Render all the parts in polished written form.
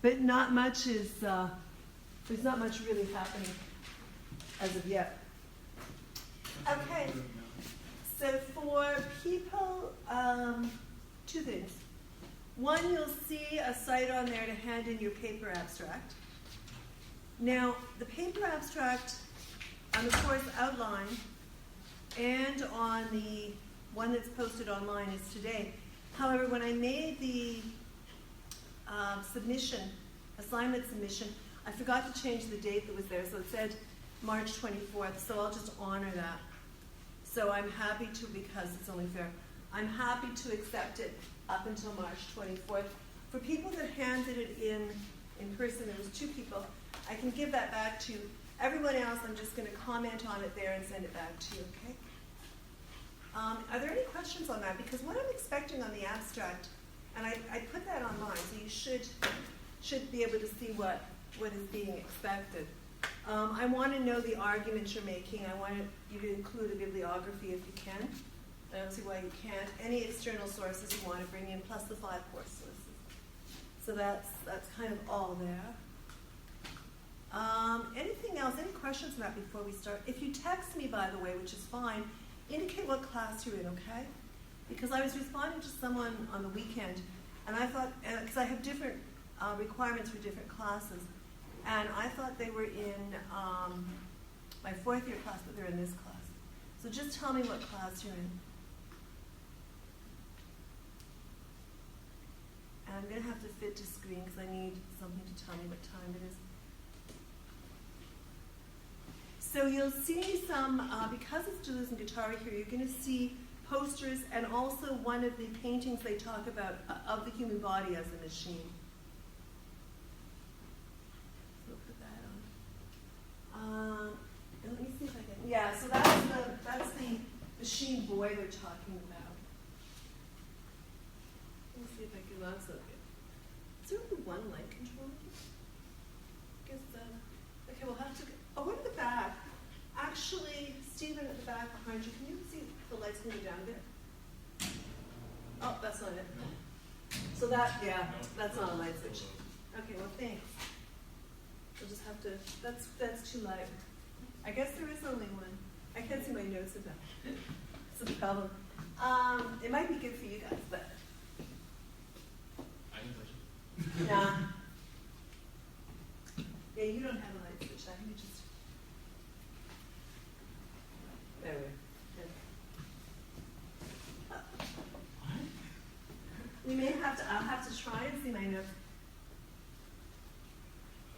but not much is, there's not much really happening as of yet. Okay, so for people, two things. One, you'll see a site on there to hand in your paper abstract. Now, the paper abstract on the course outline and on the one that's posted online is today. However, when I made the assignment submission, I forgot to change the date that was there, so it said March 24th, so I'll just honor that. So I'm happy to, because it's only fair, I'm happy to accept it up until March 24th. For people that handed it in person, there was 2 people, I can give that back to you. Everyone else, I'm just going to comment on it there and send it back to you, okay? Are there any questions on that? Because what I'm expecting on the abstract, and I put that online, so you should be able to see what is being expected. I want to know the arguments you're making. I want you to include a bibliography if you can. I don't see why you can't. Any external sources you want to bring in, plus the 5 course sources. So that's kind of all there. Anything else? Any questions on that before we start? If you text me, by the way, which is fine, indicate what class you're in, okay? Because I was responding to someone on the weekend, and I thought, because I have different requirements for different classes, and I thought they were in my 4th year class, but they're in this class. So just tell me what class you're in. And I'm going to have to fit to screen because I need something to tell me what time it is. So you'll see some, because it's Deleuze and Guattari here, you're going to see posters and also one of the paintings they talk about of the human body as a machine. So we'll put that on. Let me see if I can. Yeah, so that's the machine boy they're talking about. Let me see if I can also get. Is there only one light control? I guess okay, we'll have to. Oh, what at the back? Actually, Stephen at the back behind you, can you see if the light's going to go down a bit? Oh, that's not it. So that's not a light switch. Okay, well, thanks. We'll just have to, that's too light. I guess there is only one. I can't see my notes of that. It's a problem. It might be good for you guys, but. I can touch it. Nah. Yeah, you don't have a light switch. I think you just. There we go. We may have to, I'll have to try and see my notes.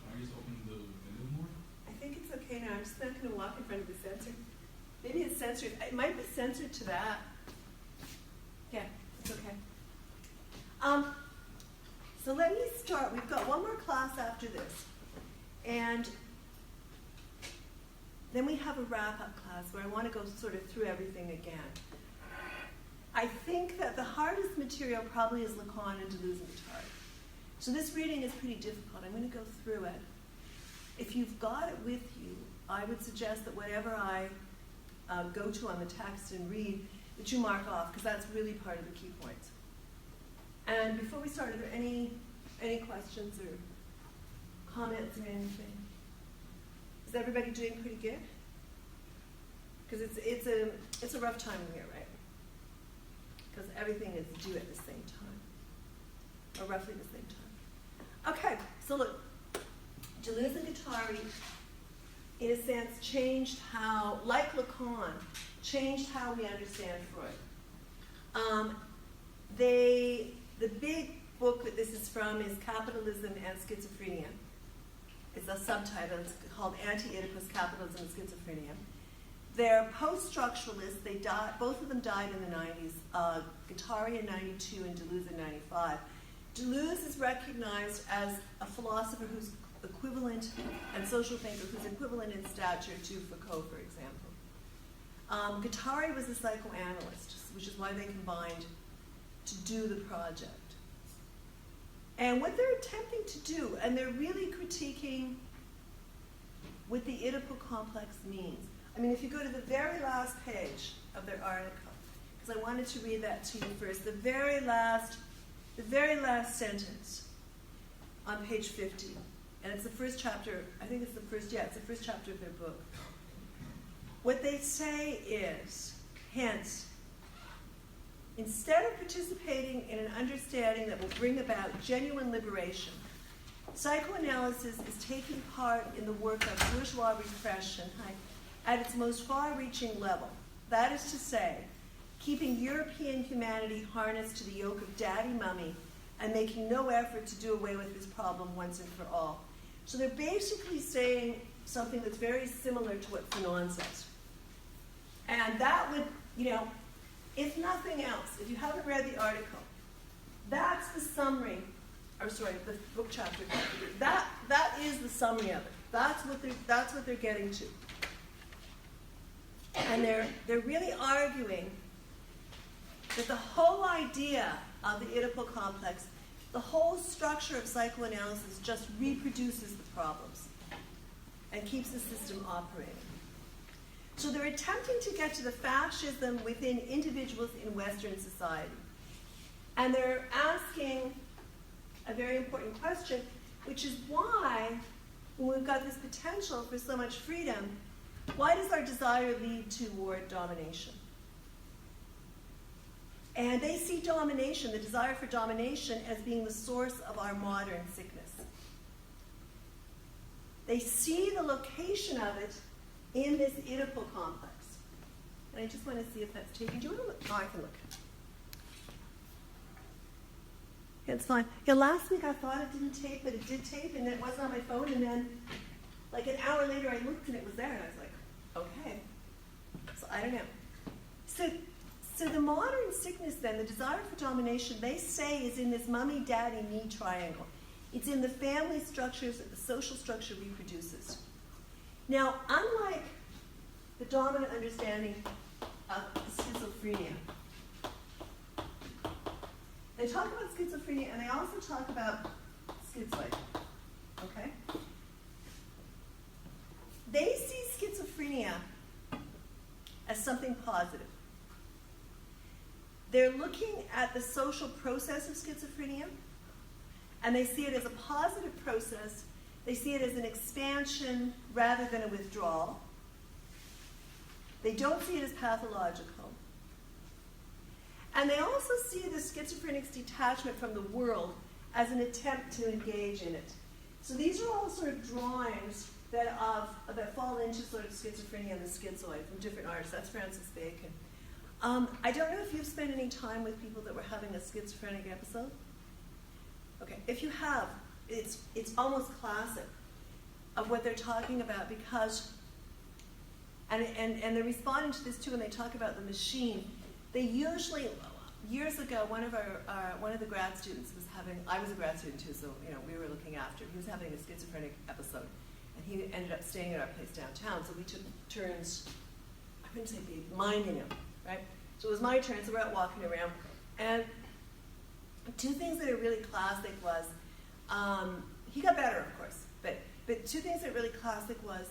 Can I just open the window more? I think it's okay now. I'm just not going to walk in front of the sensor. Maybe it's censored. It might be censored to that. Yeah, it's okay. So let me start. We've got one more class after this. And then we have a wrap-up class where I want to go sort of through everything again. I think that the hardest material probably is Lacan and Deleuze and Guattari. So this reading is pretty difficult. I'm going to go through it. If you've got it with you, I would suggest that whatever I go to on the text and read, that you mark off, because that's really part of the key points. And before we start, are there any questions or comments or anything? Is everybody doing pretty good? Because it's a rough time here, right? Because everything is due at the same time, or roughly the same time. Okay, so look, Deleuze and Guattari, in a sense, changed how, like Lacan, changed how we understand Freud. The big book that this is from is Capitalism and Schizophrenia. It's a subtitle. It's called Anti-Oedipus, Capitalism and Schizophrenia. They're post-structuralists. They died. Both of them died in the 90s. Guattari in 92 and Deleuze in 95. Deleuze is recognized as a philosopher who's equivalent, and social thinker who's equivalent in stature to Foucault, for example. Guattari was a psychoanalyst, which is why they combined to do the project. And what they're attempting to do, and they're really critiquing what the Oedipal complex means. I mean, if you go to the very last page of their article, because I wanted to read that to you first, the very last sentence. on page 50. And it's the first chapter, I think it's the first chapter of their book. What they say is, hence, instead of participating in an understanding that will bring about genuine liberation, psychoanalysis is taking part in the work of bourgeois repression at its most far-reaching level. That is to say, keeping European humanity harnessed to the yoke of daddy mummy and making no effort to do away with this problem once and for all. So they're basically saying something that's very similar to what Fanon says. And that would, if nothing else, if you haven't read the article, that's the summary, the book chapter. That is the summary of it. That's what they're getting to. And they're really arguing that the whole idea of the Oedipal complex, the whole structure of psychoanalysis just reproduces the problems and keeps the system operating. So they're attempting to get to the fascism within individuals in Western society. And they're asking a very important question, which is why, when we've got this potential for so much freedom, why does our desire lead toward domination? And they see domination, the desire for domination, as being the source of our modern sickness. They see the location of it in this Oedipal complex. And I just want to see if that's taken. Do you want to look? Oh, I can look. It's fine. Yeah, last week I thought it didn't tape, but it did tape, and it wasn't on my phone, and then, like an hour later, I looked and it was there, and I was like, okay. So I don't know. So the modern sickness, then, the desire for domination, they say is in this mummy, daddy, me triangle. It's in the family structures that the social structure reproduces. Now, unlike the dominant understanding of schizophrenia, they talk about schizophrenia and they also talk about schizoid. Okay? They see schizophrenia as something positive. They're looking at the social process of schizophrenia, and they see it as a positive process. They see it as an expansion rather than a withdrawal. They don't see it as pathological. And they also see the schizophrenic's detachment from the world as an attempt to engage in it. So these are all sort of drawings that fall into sort of schizophrenia and the schizoid from different artists. That's Francis Bacon. I don't know if you've spent any time with people that were having a schizophrenic episode. Okay, if you have, it's almost classic of what they're talking about, because, and they're responding to this too when they talk about the machine. They usually, years ago, one of the grad students was having, I was a grad student too, so we were looking after, he was having a schizophrenic episode, and he ended up staying at our place downtown, so we took turns, I wouldn't say minding him, right? So it was my turn, so we're out walking around, and two things that are really classic was, he got better, of course, but two things that are really classic was,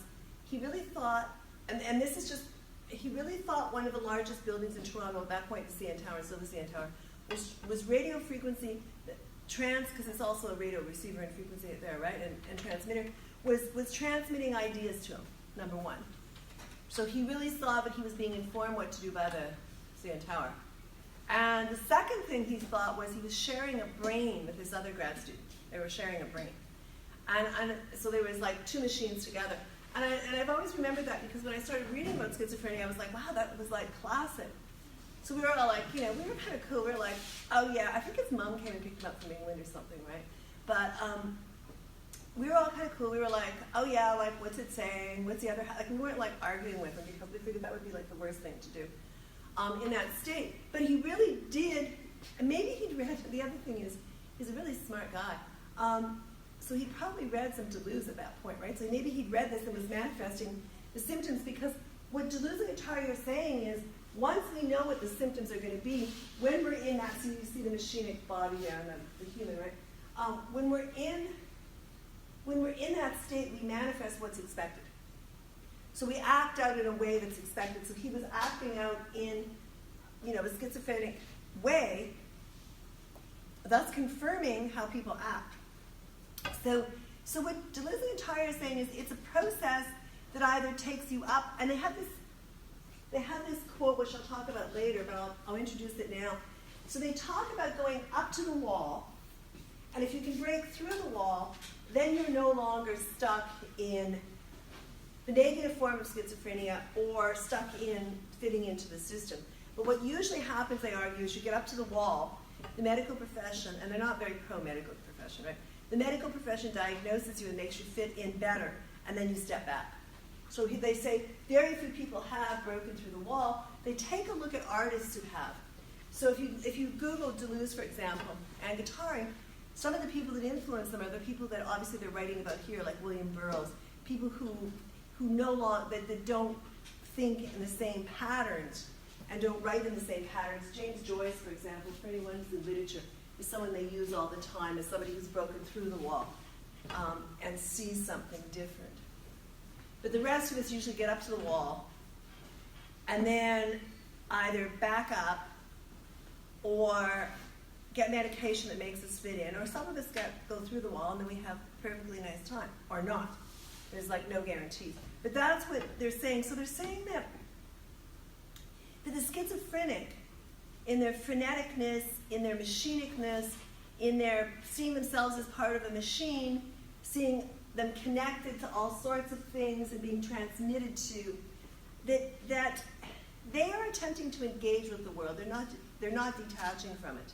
he really thought, and this is just, he really thought one of the largest buildings in Toronto, at that point the CN Tower, still the CN Tower, was radio frequency, because it's also a radio receiver and frequency there, right, and transmitter, was transmitting ideas to him, number one. So he really saw that he was being informed what to do by the CN Tower. And the second thing he thought was he was sharing a brain with this other grad student. They were sharing a brain. And so there was like two machines together. And I've always remembered that because when I started reading about schizophrenia, I was like, wow, that was like classic. So we were all like, we were kind of cool. We were like, oh yeah, I think his mom came and picked him up from England or something, right? But we were all kind of cool. We were like, oh yeah, like what's it saying? What's the other, like we weren't like arguing with him because we figured that would be like the worst thing to do in that state. But he really did, and maybe he'd read, the other thing is, he's a really smart guy. So he probably read some Deleuze at that point, right? So maybe he'd read this and was manifesting the symptoms, because what Deleuze and Guattari are saying is, once we know what the symptoms are going to be, when we're in that, so you see the machinic body there and the human, right? When we're in that state, we manifest what's expected. So we act out in a way that's expected. So he was acting out in, a schizophrenic way, thus confirming how people act. So what Deleuze and Guattari are saying is it's a process that either takes you up, and they have this quote, which I'll talk about later, but I'll introduce it now. So they talk about going up to the wall, and if you can break through the wall, then you're no longer stuck in the negative form of schizophrenia or stuck in fitting into the system. But what usually happens, they argue, is you get up to the wall, the medical profession, and they're not very pro-medical profession, right? The medical profession diagnoses you and makes you fit in better, and then you step back. So they say very few people have broken through the wall. They take a look at artists who have. So if you Google Deleuze, for example, and Guattari, some of the people that influence them are the people that obviously they're writing about here, like William Burroughs, people who no longer, that don't think in the same patterns and don't write in the same patterns. James Joyce, for example, for anyone who's in literature, is someone they use all the time as somebody who's broken through the wall and sees something different. But the rest of us usually get up to the wall and then either back up or get medication that makes us fit in, or some of us go through the wall and then we have a perfectly nice time, or not. There's like no guarantees. But that's what they're saying. So they're saying that the schizophrenic, in their freneticness, in their machinicness, in their seeing themselves as part of a machine, seeing them connected to all sorts of things and being transmitted to, that they are attempting to engage with the world. They're not detaching from it.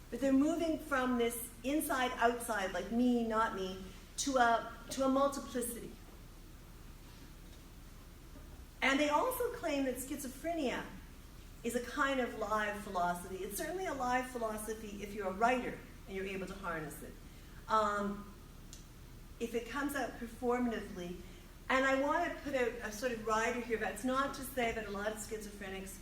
But they're moving from this inside-outside, like me, not me, to a multiplicity. And they also claim that schizophrenia is a kind of live philosophy. It's certainly a live philosophy if you're a writer and you're able to harness it. If it comes out performatively, and I want to put a sort of rider here, but it's not to say that a lot of schizophrenics,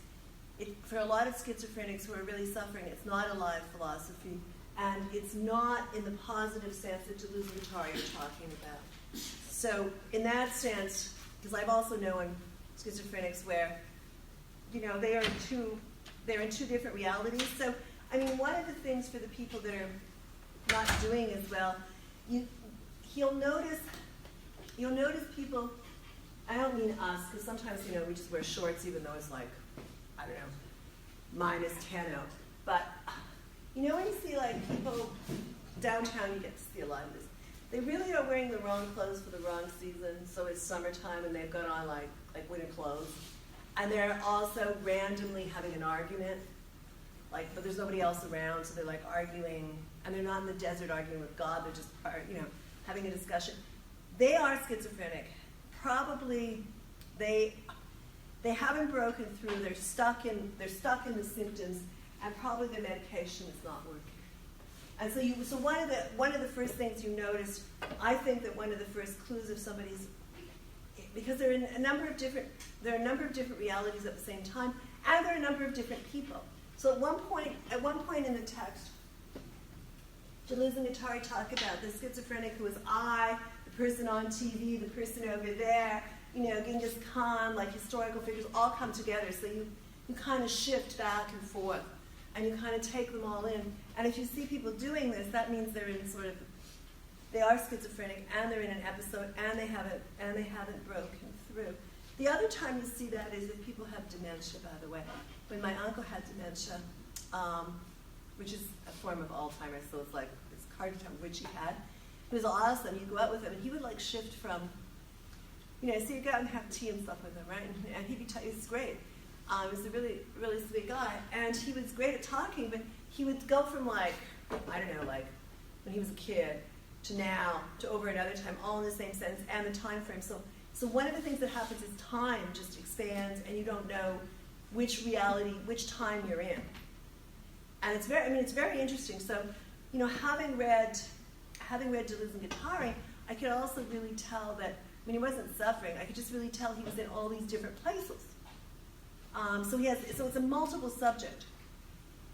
for a lot of schizophrenics who are really suffering, it's not a live philosophy, and it's not in the positive sense that Deleuze and Guattari are talking about. So in that sense, because I've also known schizophrenics where, they're in two different realities. So, I mean, one of the things for the people that are not doing as well, you'll notice people, I don't mean us, because sometimes, we just wear shorts even though it's like, I don't know, -10 out. But, when you see like people downtown, you get to see a lot of this. They really are wearing the wrong clothes for the wrong season, so it's summertime and they've got on like winter clothes. And they're also randomly having an argument, but there's nobody else around, so they're like arguing, and they're not in the desert arguing with God, they're just, having a discussion. They are schizophrenic. Probably they haven't broken through, they're stuck in the symptoms, and probably the medication is not working. And so one of the first things you notice, I think that one of the first clues of somebody's, because there are a number of different realities at the same time, and there are a number of different people. So at one point in the text, Deleuze and Guattari talk about the schizophrenic who is I, the person on TV, the person over there, Genghis Khan, like historical figures, all come together. So you kind of shift back and forth, and you kind of take them all in. And if you see people doing this, that means they're in they are schizophrenic, and they're in an episode, and they haven't broken through. The other time you see that is if people have dementia, by the way. When my uncle had dementia, which is a form of Alzheimer's, so it's hard to tell which he had. It was awesome. You go out with him, and he would shift from, so you go out and have tea and stuff with him, right? And he'd be it's great. He was a really, really sweet guy, and he was great at talking, but he would go from when he was a kid to now to over another time, all in the same sentence and the time frame. So one of the things that happens is time just expands, and you don't know which reality, which time you're in. And it's very interesting. So, having read Deleuze and Guattari, I could also really tell that when he wasn't suffering, I could just really tell he was in all these different places. So it's a multiple subject.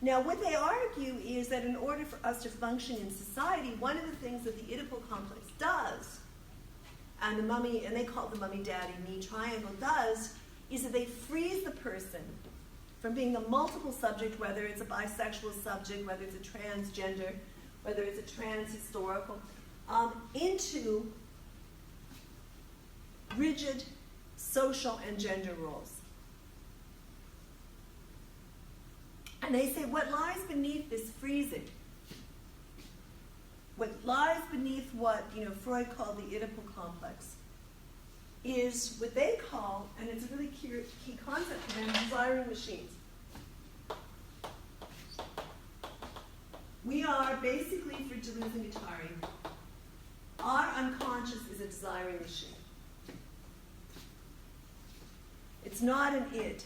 Now, what they argue is that in order for us to function in society, one of the things that the Oedipal complex does, and they call it the mummy, daddy, me triangle does, is that they freeze the person from being a multiple subject, whether it's a bisexual subject, whether it's a transgender, whether it's a trans-historical. into rigid social and gender roles. And they say what lies beneath this freezing, what lies beneath what Freud called the Oedipal complex, is what they call, and it's a really key concept for them, desiring machines. We are basically, for Deleuze and Guattari, our unconscious is a desiring machine. It's not an id.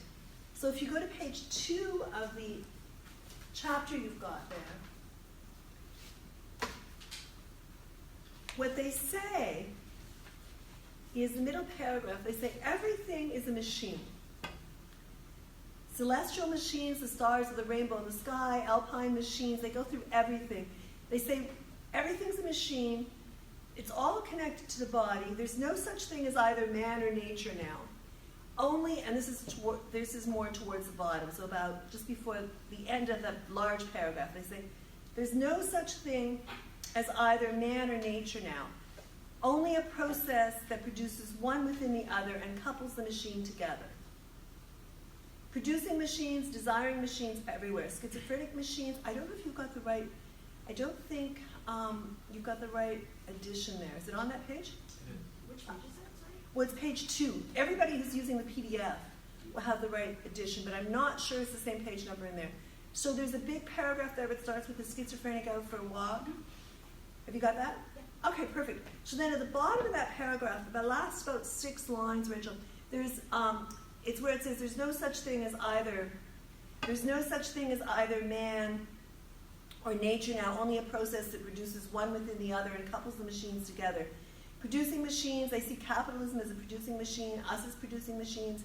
So if you go to page 2 of the chapter you've got there, what they say is the middle paragraph. They say everything is a machine. Celestial machines, the stars of the rainbow in the sky, alpine machines, they go through everything. They say everything's a machine. It's all connected to the body. There's no such thing as either man or nature now. Only, and this is more towards the bottom, so about just before the end of the large paragraph, they say, there's no such thing as either man or nature now. Only a process that produces one within the other and couples the machine together. Producing machines, desiring machines everywhere. Schizophrenic machines, I don't know if you've got the right, I don't think you've got the right edition there. Is it on that page? Which page is that, sorry? Well, it's page 2. Everybody who's using the PDF will have the right edition, but I'm not sure it's the same page number in there. So there's a big paragraph there that starts with the schizophrenic out for a walk. Have you got that? Yeah. Okay, perfect. So then at the bottom of that paragraph, the last about 6 lines, Rachel, there's it's where it says there's no such thing as either man or nature now, only a process that produces one within the other and couples the machines together. Producing machines, they see capitalism as a producing machine, us as producing machines,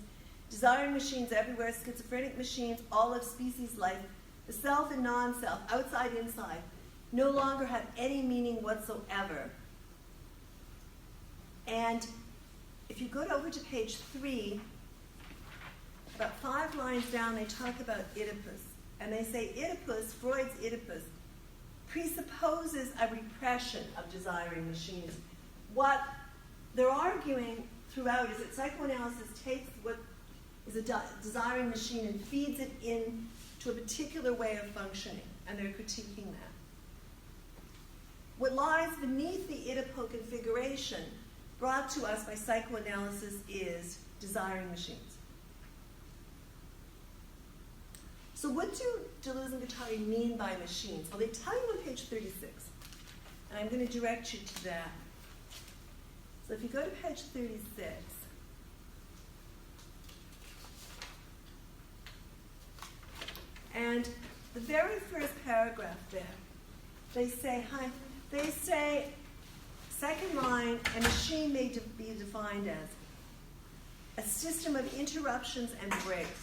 desiring machines everywhere, schizophrenic machines, all of species life, the self and non-self, outside, inside, no longer have any meaning whatsoever. And if you go over to page 3, about 5 lines down, they talk about Oedipus. And they say Oedipus, Freud's Oedipus, presupposes a repression of desiring machines. What they're arguing throughout is that psychoanalysis takes what is a desiring machine and feeds it into a particular way of functioning, and they're critiquing that. What lies beneath the Oedipal configuration brought to us by psychoanalysis is desiring machines. So what do Deleuze and Guattari mean by machines? Well, they tell you on page 36, and I'm going to direct you to that. So if you go to page 36, and the very first paragraph there, they say, second line, a machine may be defined as a system of interruptions and breaks.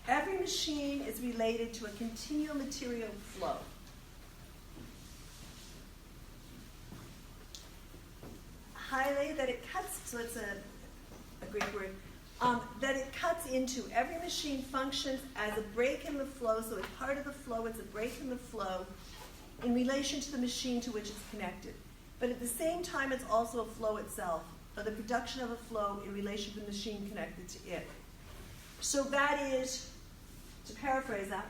Every machine is related to a continual material flow. Highlight that it cuts, so it's a Greek word, that it cuts into. Every machine functions as a break in the flow, so it's part of the flow, it's a break in the flow in relation to the machine to which it's connected. But at the same time, it's also a flow itself, or the production of a flow in relation to the machine connected to it. So that is, to paraphrase that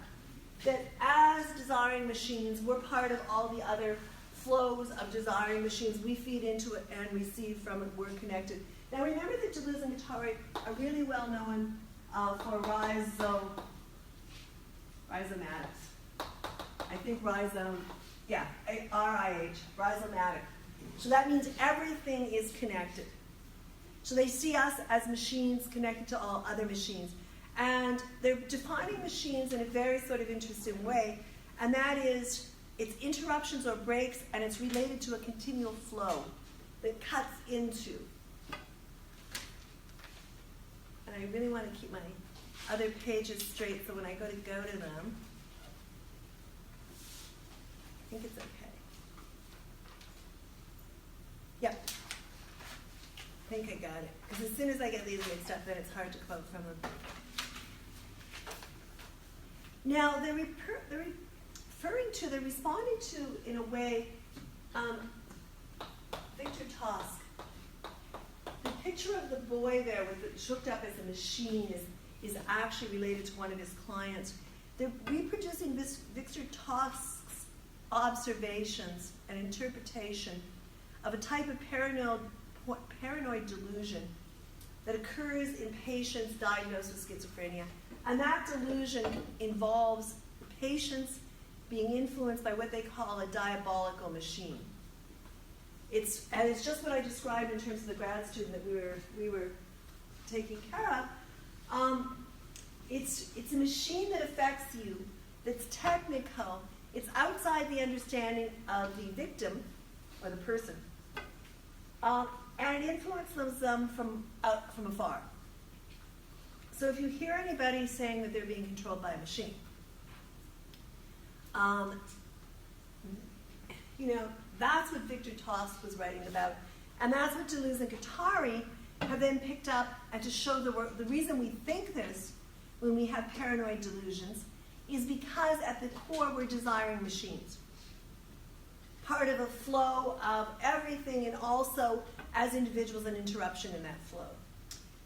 as desiring machines, we're part of all the other flows of desiring machines. We feed into it and receive from it. We're connected. Now remember that Deleuze and Guattari are really well known for rhizomatics. I think R-I-H, rhizomatic. So that means everything is connected. So they see us as machines connected to all other machines. And they're defining machines in a very sort of interesting way, and that is it's interruptions or breaks, and it's related to a continual flow that cuts into. And I really want to keep my other pages straight, so when I go to them, I think it's okay. Yep. I think I got it. Because as soon as I get these mixed up, then it's hard to quote from them. Now, they're responding to, in a way, picture of the boy there with it hooked up as a machine is actually related to one of his clients. They're reproducing Victor Tosk's observations and interpretation of a type of paranoid delusion that occurs in patients diagnosed with schizophrenia. And that delusion involves patients being influenced by what they call a diabolical machine. It's just what I described in terms of the grad student that we were taking care of. It's a machine that affects you, that's technical, it's outside the understanding of the victim or the person, and it influences them from afar. So if you hear anybody saying that they're being controlled by a machine, that's what Victor Tosk was writing about. And that's what Deleuze and Guattari have then picked up, and to show the reason we think this when we have paranoid delusions is because at the core we're desiring machines. Part of a flow of everything, and also as individuals an interruption in that flow.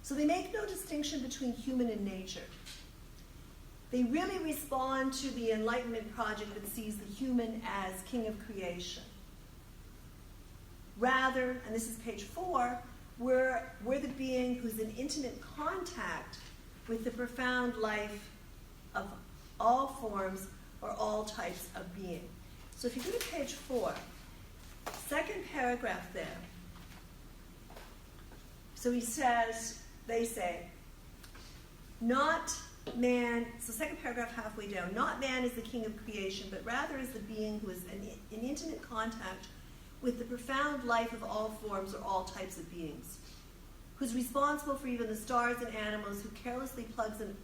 So they make no distinction between human and nature. They really respond to the Enlightenment project that sees the human as king of creation. Rather, and this is page 4, we're the being who's in intimate contact with the profound life of all forms or all types of being. So if you go to page 4, second paragraph there. So they say, not man, so second paragraph halfway down, not man is the king of creation, but rather is the being who is in intimate contact with the profound life of all forms or all types of beings, who's responsible for even the stars and animals, who carelessly plugs an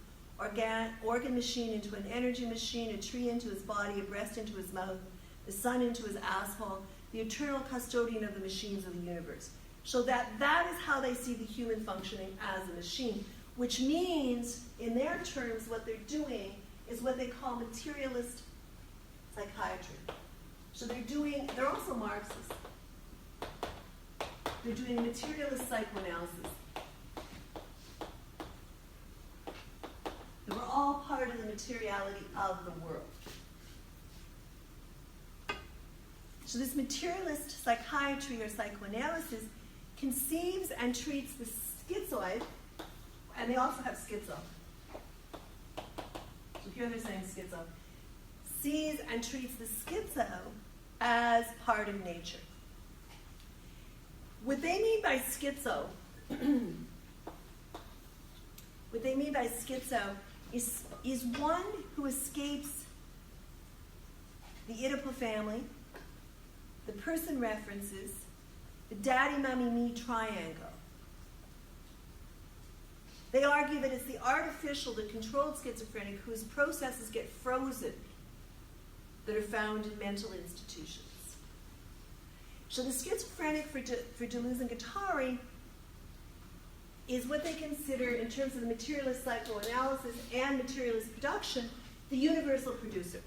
organ machine into an energy machine, a tree into his body, a breast into his mouth, the sun into his asshole, the eternal custodian of the machines of the universe. So that is how they see the human functioning as a machine, which means, in their terms, what they're doing is what they call materialist psychiatry. So they're also Marxists. They're doing materialist psychoanalysis. They were all part of the materiality of the world. So this materialist psychiatry or psychoanalysis conceives and treats the schizoid, and they also have schizo. So here they're saying schizo. Sees and treats the schizo as part of nature. What they mean by schizo, is one who escapes the Oedipal family, the person references, the daddy, mommy, me triangle. They argue that it's the artificial, the controlled schizophrenic whose processes get frozen that are found in mental institutions. So the schizophrenic for Deleuze and Guattari is what they consider, in terms of the materialist psychoanalysis and materialist production, the universal producer.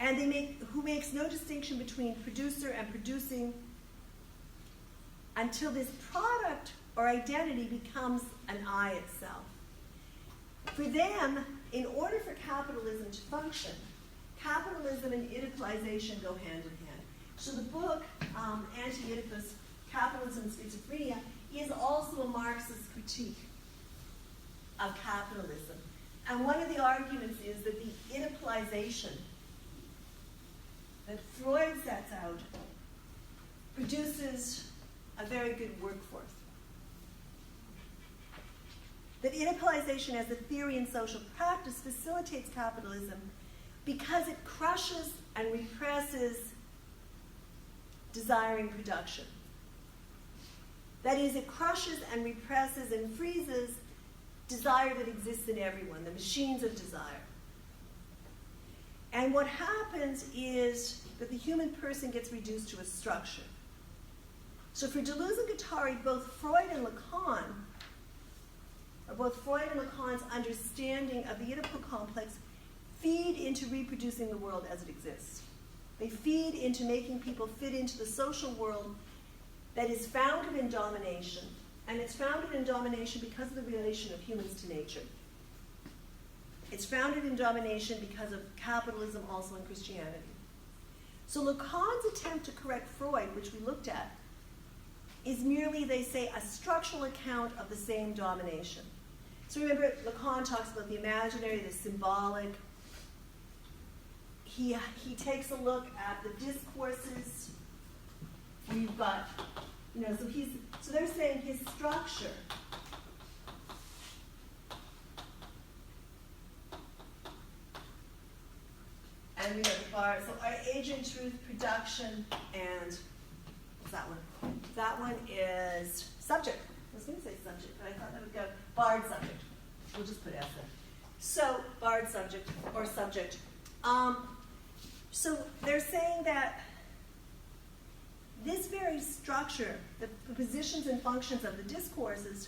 And who makes no distinction between producer and producing until this product or identity becomes an I itself. For them, in order for capitalism to function, capitalism and Oedipalization go hand in hand. So the book, Anti-Oedipus, Capitalism and Schizophrenia, is also a Marxist critique of capitalism. And one of the arguments is that the Oedipalization that Freud sets out produces a very good workforce. That Oedipalization as a theory in social practice facilitates capitalism because it crushes and represses desiring production. That is, it crushes and represses and freezes desire that exists in everyone, the machines of desire. And what happens is that the human person gets reduced to a structure. So for Deleuze and Guattari, both Freud and Lacan's understanding of the Oedipal complex feed into reproducing the world as it exists. They feed into making people fit into the social world that is founded in domination, and it's founded in domination because of the relation of humans to nature. It's founded in domination because of capitalism also in Christianity. So Lacan's attempt to correct Freud, which we looked at, is merely, they say, a structural account of the same domination. So remember, Lacan talks about the imaginary, the symbolic. He takes a look at the discourses. We've got, so they're saying his structure and we have the bar. So our agent, truth, production, and what's that one? That one is subject. I was going to say subject, but I thought that would go barred subject. We'll just put S in. So barred subject or subject. So they're saying that this very structure, the positions and functions of the discourses,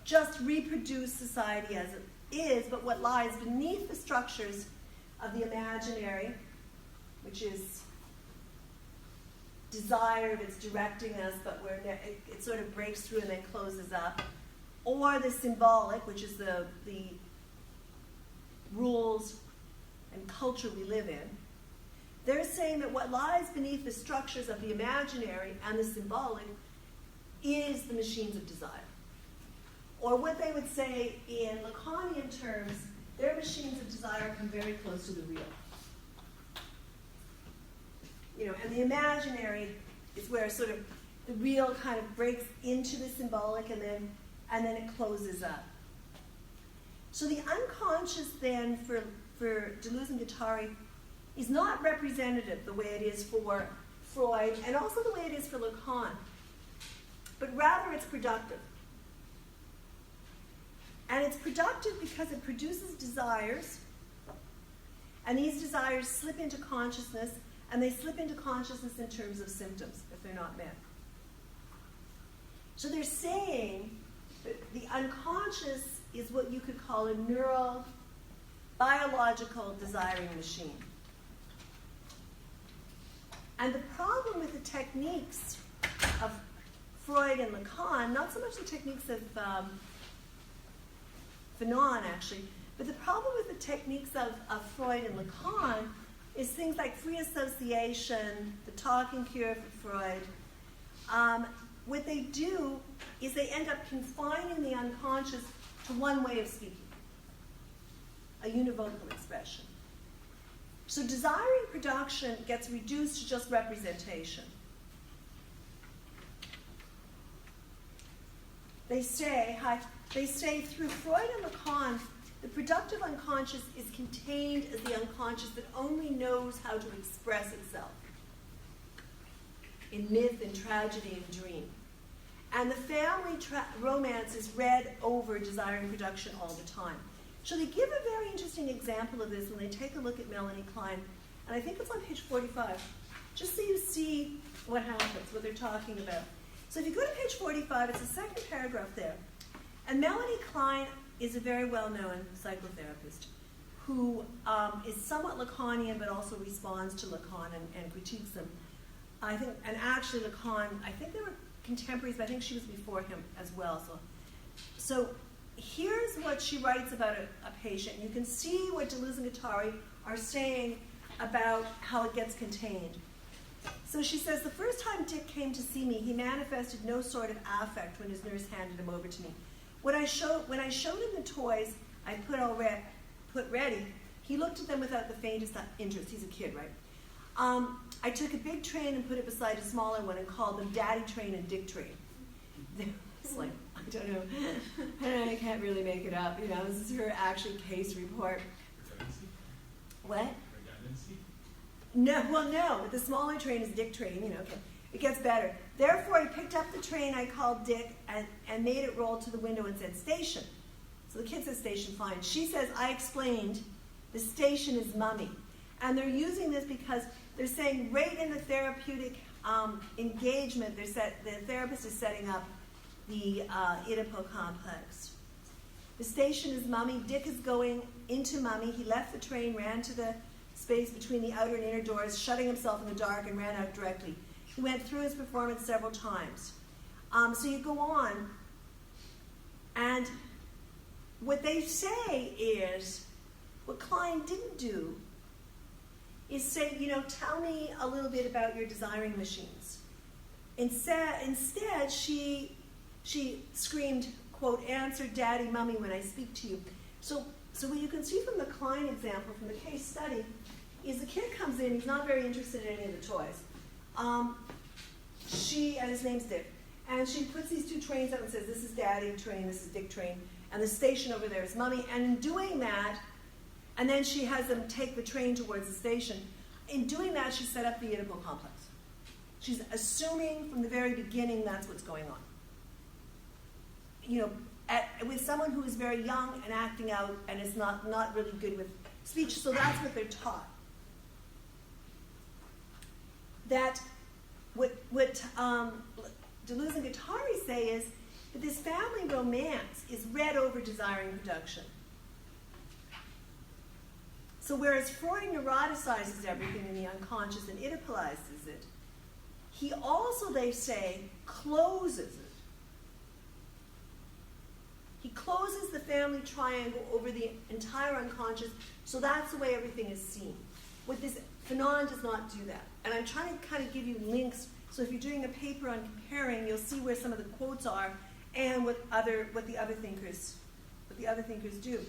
just reproduce society as it is, but what lies beneath the structures of the imaginary, which is desire that's directing us, but where it sort of breaks through and then closes up, or the symbolic, which is the rules and culture we live in. They're saying that what lies beneath the structures of the imaginary and the symbolic is the machines of desire. Or what they would say in Lacanian terms, their machines of desire come very close to the real. And the imaginary is where sort of the real kind of breaks into the symbolic and then it closes up. So the unconscious then for Deleuze and Guattari is not representative the way it is for Freud and also the way it is for Lacan, but rather it's productive. And it's productive because it produces desires, and these desires slip into consciousness, and they slip into consciousness in terms of symptoms if they're not met. So they're saying that the unconscious is what you could call a neural, biological desiring machine. And the problem with the techniques of Freud and Lacan, not so much the techniques of Fanon actually, but the problem with the techniques of Freud and Lacan is things like free association, the talking cure for Freud. What they do is they end up confining the unconscious to one way of speaking, a univocal expression. So desiring production gets reduced to just representation. They say through Freud and Lacan, the productive unconscious is contained as the unconscious that only knows how to express itself in myth and tragedy and dream. And the family romance is read over desiring production all the time. So they give a very interesting example of this when they take a look at Melanie Klein, and I think it's on page 45, just so you see what happens, what they're talking about. So if you go to page 45, it's the second paragraph there. And Melanie Klein is a very well-known psychotherapist who is somewhat Lacanian but also responds to Lacan and critiques them. I think, and actually Lacan, I think they were contemporaries, but I think she was before him as well. So here's what she writes about a patient. You can see what Deleuze and Guattari are saying about how it gets contained. So she says, the first time Dick came to see me, he manifested no sort of affect when his nurse handed him over to me. When I showed him the toys I put ready, he looked at them without the faintest interest. He's a kid, right? I took a big train and put it beside a smaller one and called them Daddy Train and Dick Train. It's like, I don't know, I can't really make it up. This is her actual case report. Redundancy? What? Redundancy? No, but the smaller train is Dick Train, okay. It gets better. Therefore, he picked up the train I called Dick and made it roll to the window and said, station. So the kid says, station, fine. She says, I explained, the station is mummy. And they're using this because they're saying right in the therapeutic engagement, the therapist is setting up the Oedipal complex. The station is mummy. Dick is going into mummy. He left the train, ran to the space between the outer and inner doors, shutting himself in the dark, and ran out directly. He went through his performance several times. So you go on, and what they say is, what Klein didn't do is say, tell me a little bit about your desiring machines. Instead, she screamed, quote, "Answer daddy, mummy when I speak to you." So what you can see from the Klein example, from the case study, is the kid comes in, he's not very interested in any of the toys. And his name's Dick. And she puts these two trains out and says, "This is daddy train, this is Dick train, and the station over there is mummy." And in doing that, and then she has them take the train towards the station. In doing that, she set up the Oedipal complex. She's assuming from the very beginning that's what's going on. With someone who is very young and acting out and is not really good with speech, so that's what they're taught. That what Deleuze and Guattari say is that this family romance is read over desiring production. So whereas Freud neuroticizes everything in the unconscious and Oedipalizes it, he also, they say, closes it. He closes the family triangle over the entire unconscious, so that's the way everything is seen. What this Fanon does not do that. And I'm trying to kind of give you links, so if you're doing a paper on comparing, you'll see where some of the quotes are and what the other thinkers do.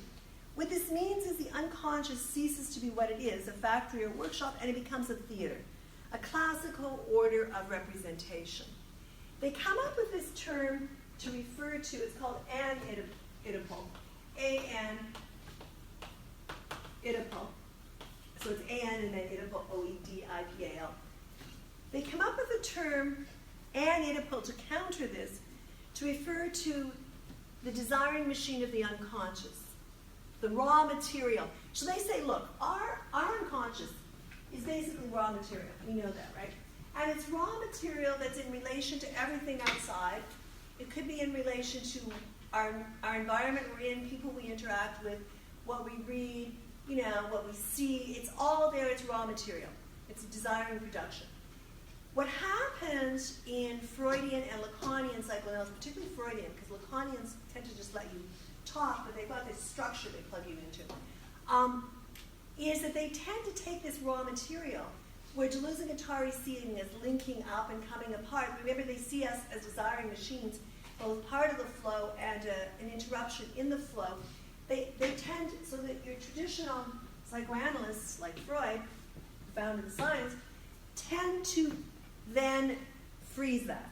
What this means is the unconscious ceases to be what it is, a factory or workshop, and it becomes a theater, a classical order of representation. They come up with this term to refer to, it's called An-Oedipal, An-Oedipal. So it's An and then Oedipal, O-E-D-I-P-A-L. They come up with the term An-Oedipal to counter this, to refer to the desiring machine of the unconscious, the raw material. So they say, look, our unconscious is basically raw material. We know that, right? And it's raw material that's in relation to everything outside. It could be in relation to our environment we're in, people we interact with, what we read, what we see. It's all there. It's raw material. It's a desiring production. What happens in Freudian and Lacanian psychoanalysis, particularly Freudian, because Lacanians tend to just let you talk, but they've got this structure they plug you into, is that they tend to take this raw material, where Deleuze and Guattari see it as linking up and coming apart. Remember, they see us as desiring machines, both part of the flow and an interruption in the flow. They tend, so that your traditional psychoanalysts, like Freud, found in science, tend to then freeze that.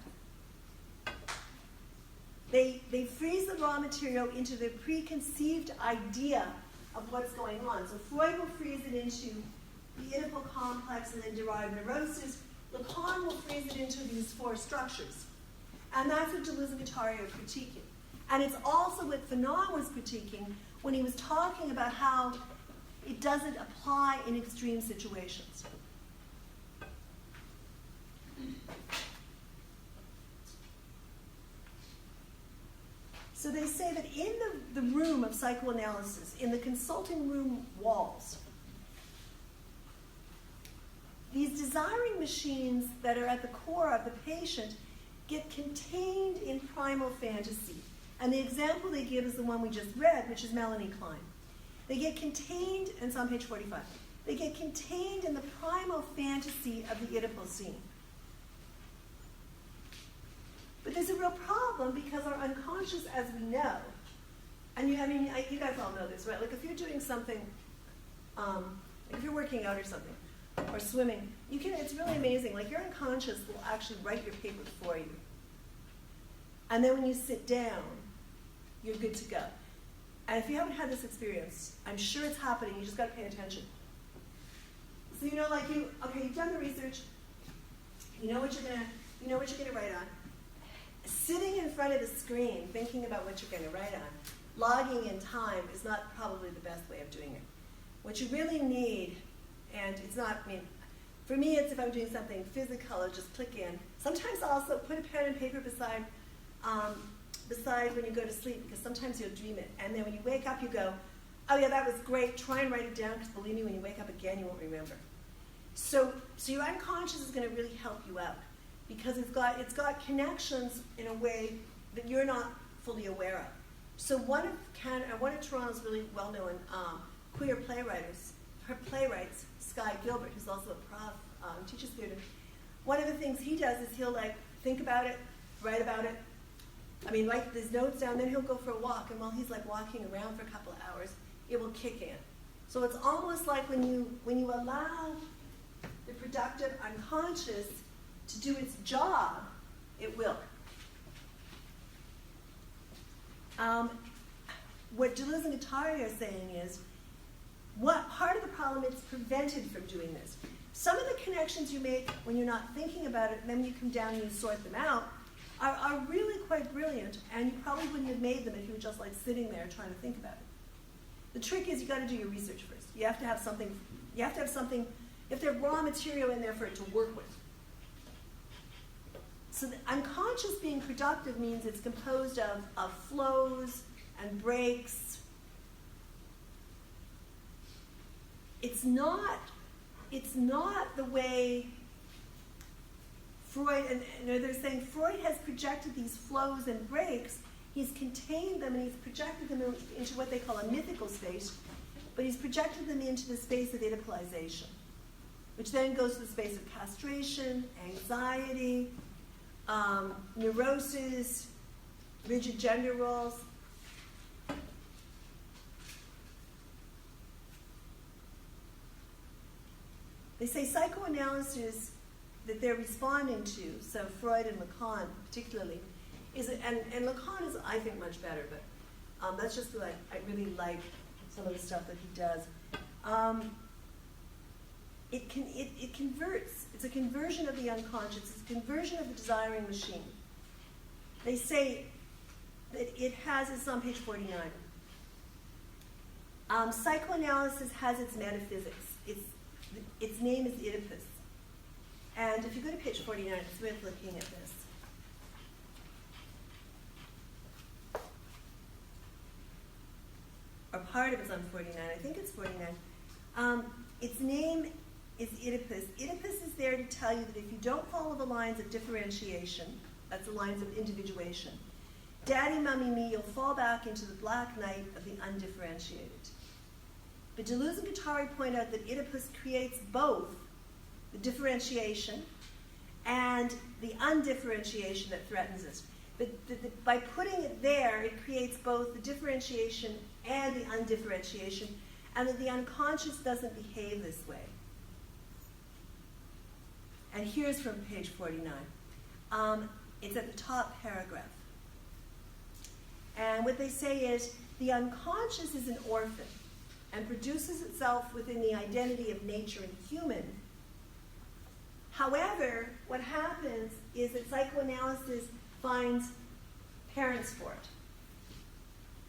They freeze the raw material into the preconceived idea of what's going on. So Freud will freeze it into the Oedipal complex and then derived neurosis. Lacan will freeze it into these four structures. And that's what Deleuze and Guattari are critiquing. And it's also what Fanon was critiquing when he was talking about how it doesn't apply in extreme situations. So they say that in the room of psychoanalysis, in the consulting room walls, these desiring machines that are at the core of the patient get contained in primal fantasy. And the example they give is the one we just read, which is Melanie Klein. They get contained, and it's on page 45, they get contained in the primal fantasy of the Oedipal scene. But there's a real problem because our unconscious, as we know, and you guys all know this, right? Like if you're doing something, like if you're working out or something, or swimming, it's really amazing. Like your unconscious will actually write your paper for you. And then when you sit down, you're good to go. And if you haven't had this experience, I'm sure it's happening, you just gotta pay attention. So you've done the research, you know what you're gonna write on. Sitting in front of the screen, thinking about what you're going to write on, logging in time is not probably the best way of doing it. What you really need, and it's not, for me, it's if I'm doing something physical, I'll just click in. Sometimes I'll also put a pen and paper beside when you go to sleep, because sometimes you'll dream it. And then when you wake up, you go, oh yeah, that was great. Try and write it down, because believe me, when you wake up again, you won't remember. So your unconscious is going to really help you out. because it's got connections in a way that you're not fully aware of. So one of Toronto's really well-known queer playwrights, Sky Gilbert, who's also a prof, teaches theater. One of the things he does is he'll like think about it, write about it. I mean, write these notes down, then he'll go for a walk, and while he's like walking around for a couple of hours, it will kick in. So it's almost like when you allow the productive unconscious to do its job, it will. What Deleuze and Guattari are saying is, what part of the problem is prevented from doing this? Some of the connections you make when you're not thinking about it, and then when you come down and you sort them out, are really quite brilliant, and you probably wouldn't have made them if you were just like sitting there trying to think about it. The trick is you got to do your research first. You have to have something. You have to have raw material in there for it to work with. So the unconscious being productive means it's composed of flows and breaks. It's not the way Freud, and they're saying Freud has projected these flows and breaks. He's contained them and he's projected them into what they call a mythical space, but he's projected them into the space of Oedipalization, which then goes to the space of castration, anxiety, neurosis, rigid gender roles. They say psychoanalysis that they're responding to, so Freud and Lacan particularly, and Lacan is, I think, much better, but that's just like, I really like some of the stuff that he does. It converts. It's a conversion of the unconscious. It's a conversion of the desiring machine. They say that it has, it's on page 49. Psychoanalysis has its metaphysics. Its name is Oedipus. And if you go to page 49, it's worth looking at this. Or part of it's on 49. I think it's 49. Its name is Oedipus. Oedipus is there to tell you that if you don't follow the lines of differentiation, that's the lines of individuation, daddy, mummy, me, you'll fall back into the black night of the undifferentiated. But Deleuze and Guattari point out that Oedipus creates both the differentiation and the undifferentiation that threatens us. But by putting it there, it creates both the differentiation and the undifferentiation, and that the unconscious doesn't behave this way. And here's from page 49. It's at the top paragraph. And what they say is, the unconscious is an orphan and produces itself within the identity of nature and human. However, what happens is that psychoanalysis finds parents for it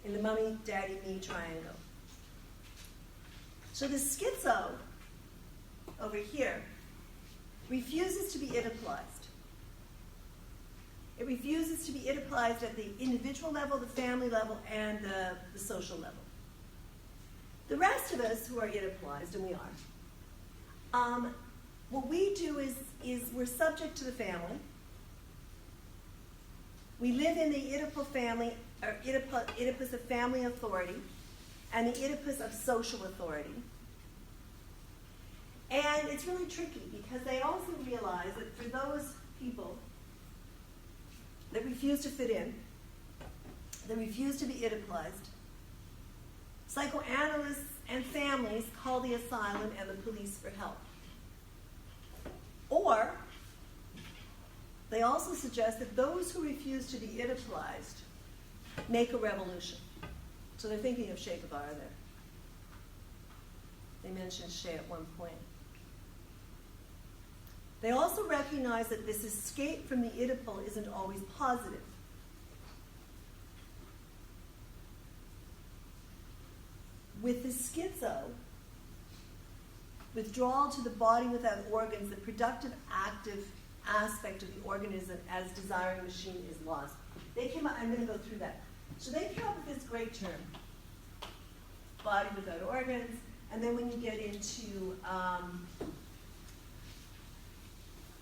in the mummy, daddy, me triangle. So the schizo over here refuses to be Oedipalized. It refuses to be Oedipalized at the individual level, the family level, and the social level. The rest of us who are Oedipalized, and we are, what we do is we're subject to the family. We live in the Oedipal family, or Oedipus of family authority, and the Oedipus of social authority. And it's really tricky because they also realize that for those people that refuse to fit in, that refuse to be Oedipalized, psychoanalysts and families call the asylum and the police for help. Or they also suggest that those who refuse to be Oedipalized make a revolution. So they're thinking of Che Guevara there. They mentioned Che at one point. They also recognize that this escape from the Oedipal isn't always positive. With the schizo, withdrawal to the body without organs, the productive, active aspect of the organism as desiring machine is lost. They came up, I'm going to go through that. So they came up with this great term, body without organs, and then when you get into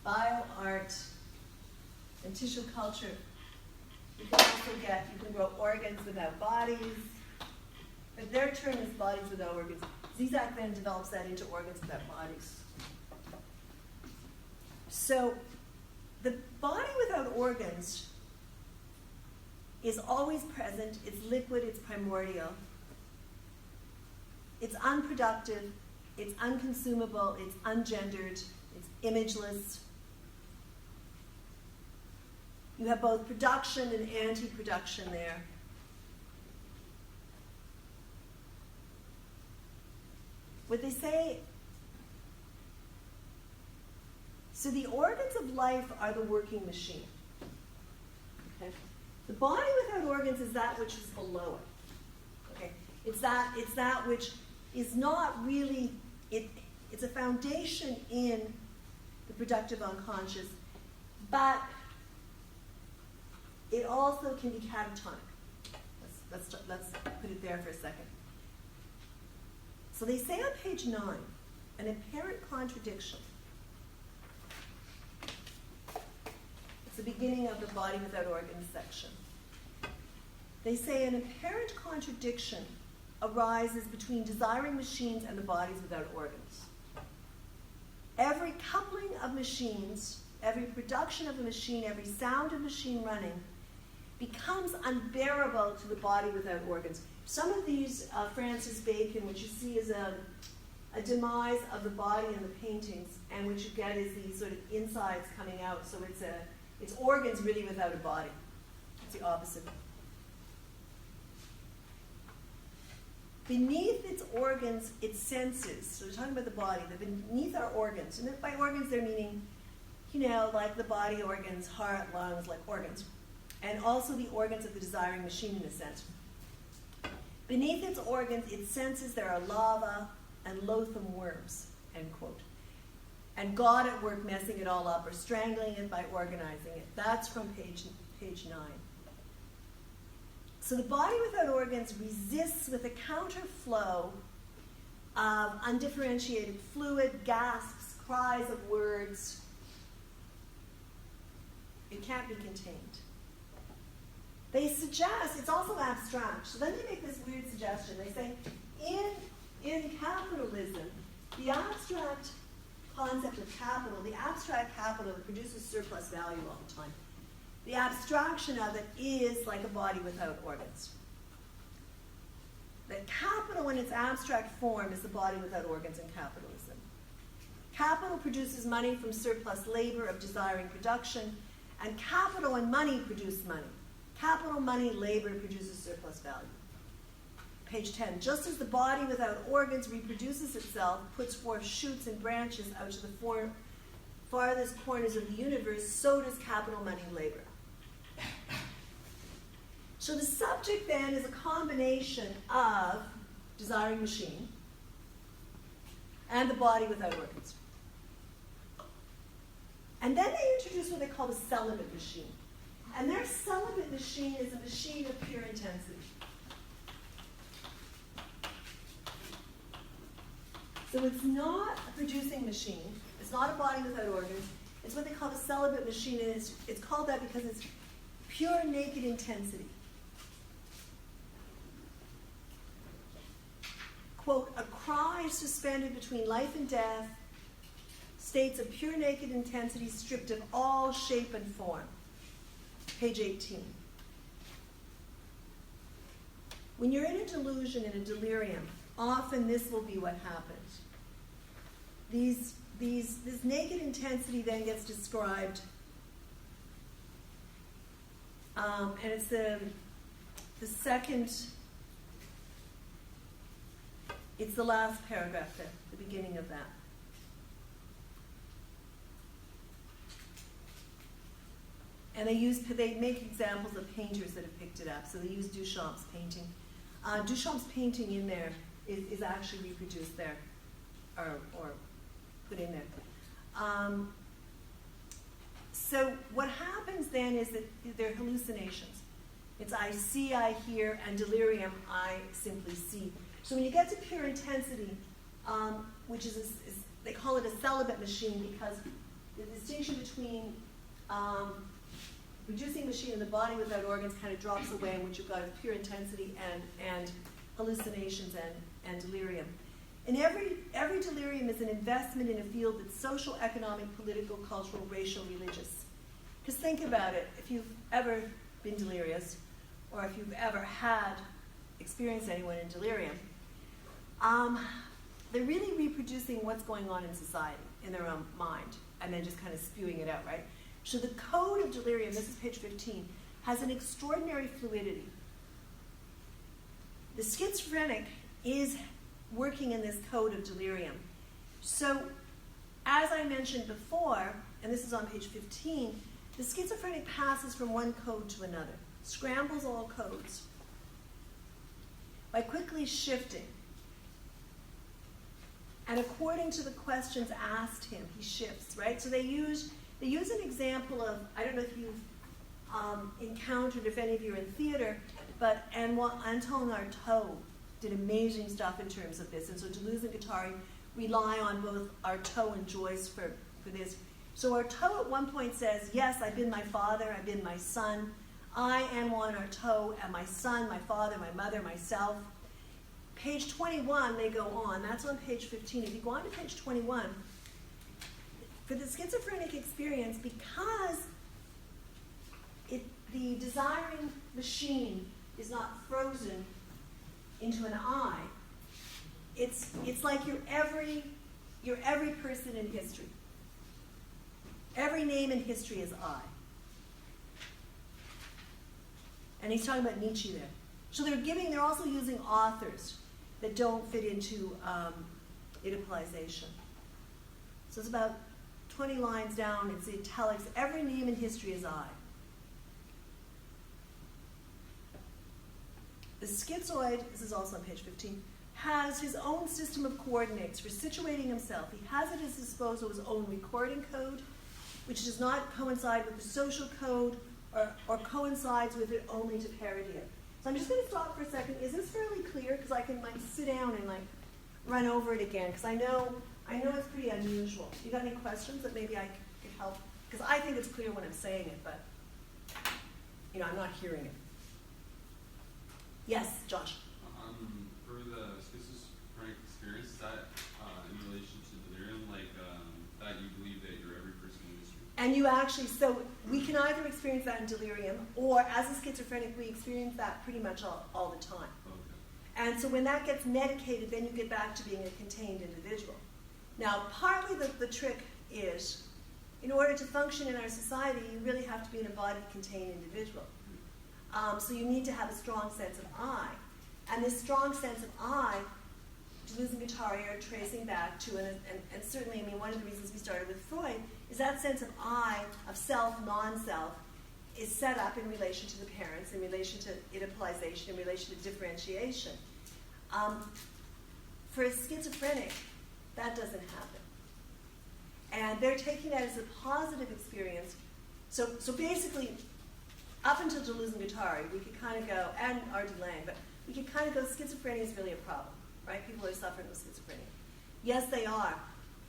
bio-art In tissue culture, you can grow organs without bodies. But their term is bodies without organs. Zizek then develops that into organs without bodies. So the body without organs is always present, it's liquid, it's primordial. It's unproductive, it's unconsumable, it's ungendered, it's imageless. You have both production and anti-production there. What they say, so the organs of life are the working machine. Okay? The body without organs is that which is below it. Okay? It's that which is not really, it's a foundation in the productive unconscious, but it also can be catatonic. Let's put it there for a second. So they say on page 9, an apparent contradiction. It's the beginning of the body without organs section. They say an apparent contradiction arises between desiring machines and the bodies without organs. Every coupling of machines, every production of a machine, every sound of machine running becomes unbearable to the body without organs. Some of these, Francis Bacon, which you see is a demise of the body in the paintings, and what you get is these sort of insides coming out, so it's organs really without a body. It's the opposite. Beneath its organs, its senses. So we're talking about the body. Beneath our organs. And by organs, they're meaning, like the body organs, heart, lungs, like organs. And also the organs of the desiring machine in a sense. Beneath its organs, its senses, there are lava and loathsome worms, end quote. And God at work messing it all up or strangling it by organizing it. That's from page 9. So the body without organs resists with a counterflow of undifferentiated fluid, gasps, cries of words. It can't be contained. They suggest, it's also abstract. So then they make this weird suggestion. They say, in capitalism, the abstract concept of capital, the abstract capital that produces surplus value all the time, the abstraction of it is like a body without organs. That capital in its abstract form is the body without organs in capitalism. Capital produces money from surplus labor of desiring production, and capital and money produce money. Capital, money, labor produces surplus value. Page 10. Just as the body without organs reproduces itself, puts forth shoots and branches out to the farthest corners of the universe, so does capital, money, labor. So the subject then is a combination of desiring machine and the body without organs. And then they introduce what they call the celibate machine. And their celibate machine is a machine of pure intensity. So it's not a producing machine. It's not a body without organs. It's what they call a celibate machine, and it's called that because it's pure naked intensity. Quote, a cry suspended between life and death, states of pure naked intensity stripped of all shape and form. Page 18. When you're in a delusion, in a delirium, often this will be what happens. This naked intensity then gets described, and it's the second, it's the last paragraph there, the beginning of that. And they make examples of painters that have picked it up. So they use Duchamp's painting. Duchamp's painting in there is actually reproduced there, or put in there. So what happens then is that they're hallucinations. It's I see, I hear, and delirium, I simply see. So when you get to pure intensity, which is they call it a celibate machine because the distinction between reproducing machine, and the body without organs kind of drops away, in which you've got pure intensity and hallucinations and delirium. And every delirium is an investment in a field that's social, economic, political, cultural, racial, religious. Because think about it, if you've ever been delirious, or if you've ever had experienced anyone in delirium, they're really reproducing what's going on in society, in their own mind, and then just kind of spewing it out, right? So the code of delirium, this is page 15, has an extraordinary fluidity. The schizophrenic is working in this code of delirium. So, as I mentioned before, and this is on page 15, the schizophrenic passes from one code to another, scrambles all codes by quickly shifting. And according to the questions asked him, he shifts, right? So they use an example of, I don't know if you've encountered, if any of you are in theater, but Anton Artaud did amazing stuff in terms of this. And so Deleuze and Guattari rely on both Artaud and Joyce for this. So Artaud at one point says, yes, I've been my father, I've been my son. I, Antoine Artaud, am my son, my father, my mother, myself. Page 21, they go on. That's on page 15. If you go on to page 21, for the schizophrenic experience, because the desiring machine is not frozen into an I, it's like you're every person in history. Every name in history is I. And he's talking about Nietzsche there. So they're also using authors that don't fit into Oedipalization. So it's about 20 lines down, it's the italics. Every name in history is I. The schizoid, this is also on page 15, has his own system of coordinates for situating himself. He has at his disposal his own recording code, which does not coincide with the social code or coincides with it only to parody it. So I'm just going to stop for a second. Is this fairly clear? Because I can sit down and run over it again. Because I know it's pretty unusual. You got any questions that maybe I could help? Because I think it's clear when I'm saying it, but I'm not hearing it. Yes, Josh. For the schizophrenic experience, is that in relation to delirium, that you believe that you're every person in history? And you actually, so we can either experience that in delirium, or as a schizophrenic, we experience that pretty much all the time. Okay. And so when that gets medicated, then you get back to being a contained individual. Now, partly the trick is, in order to function in our society, you really have to be an embodied, contained individual. So you need to have a strong sense of I. And this strong sense of I, Deleuze and Guattari are tracing back to, and certainly, one of the reasons we started with Freud, is that sense of I, of self, non-self, is set up in relation to the parents, in relation to Oedipalization, in relation to differentiation. For a schizophrenic, that doesn't happen. And they're taking that as a positive experience. So basically, up until Deleuze and Guattari, we could kind of go, and R.D. Laing, but we could kind of go, schizophrenia is really a problem, right? People are suffering with schizophrenia. Yes, they are.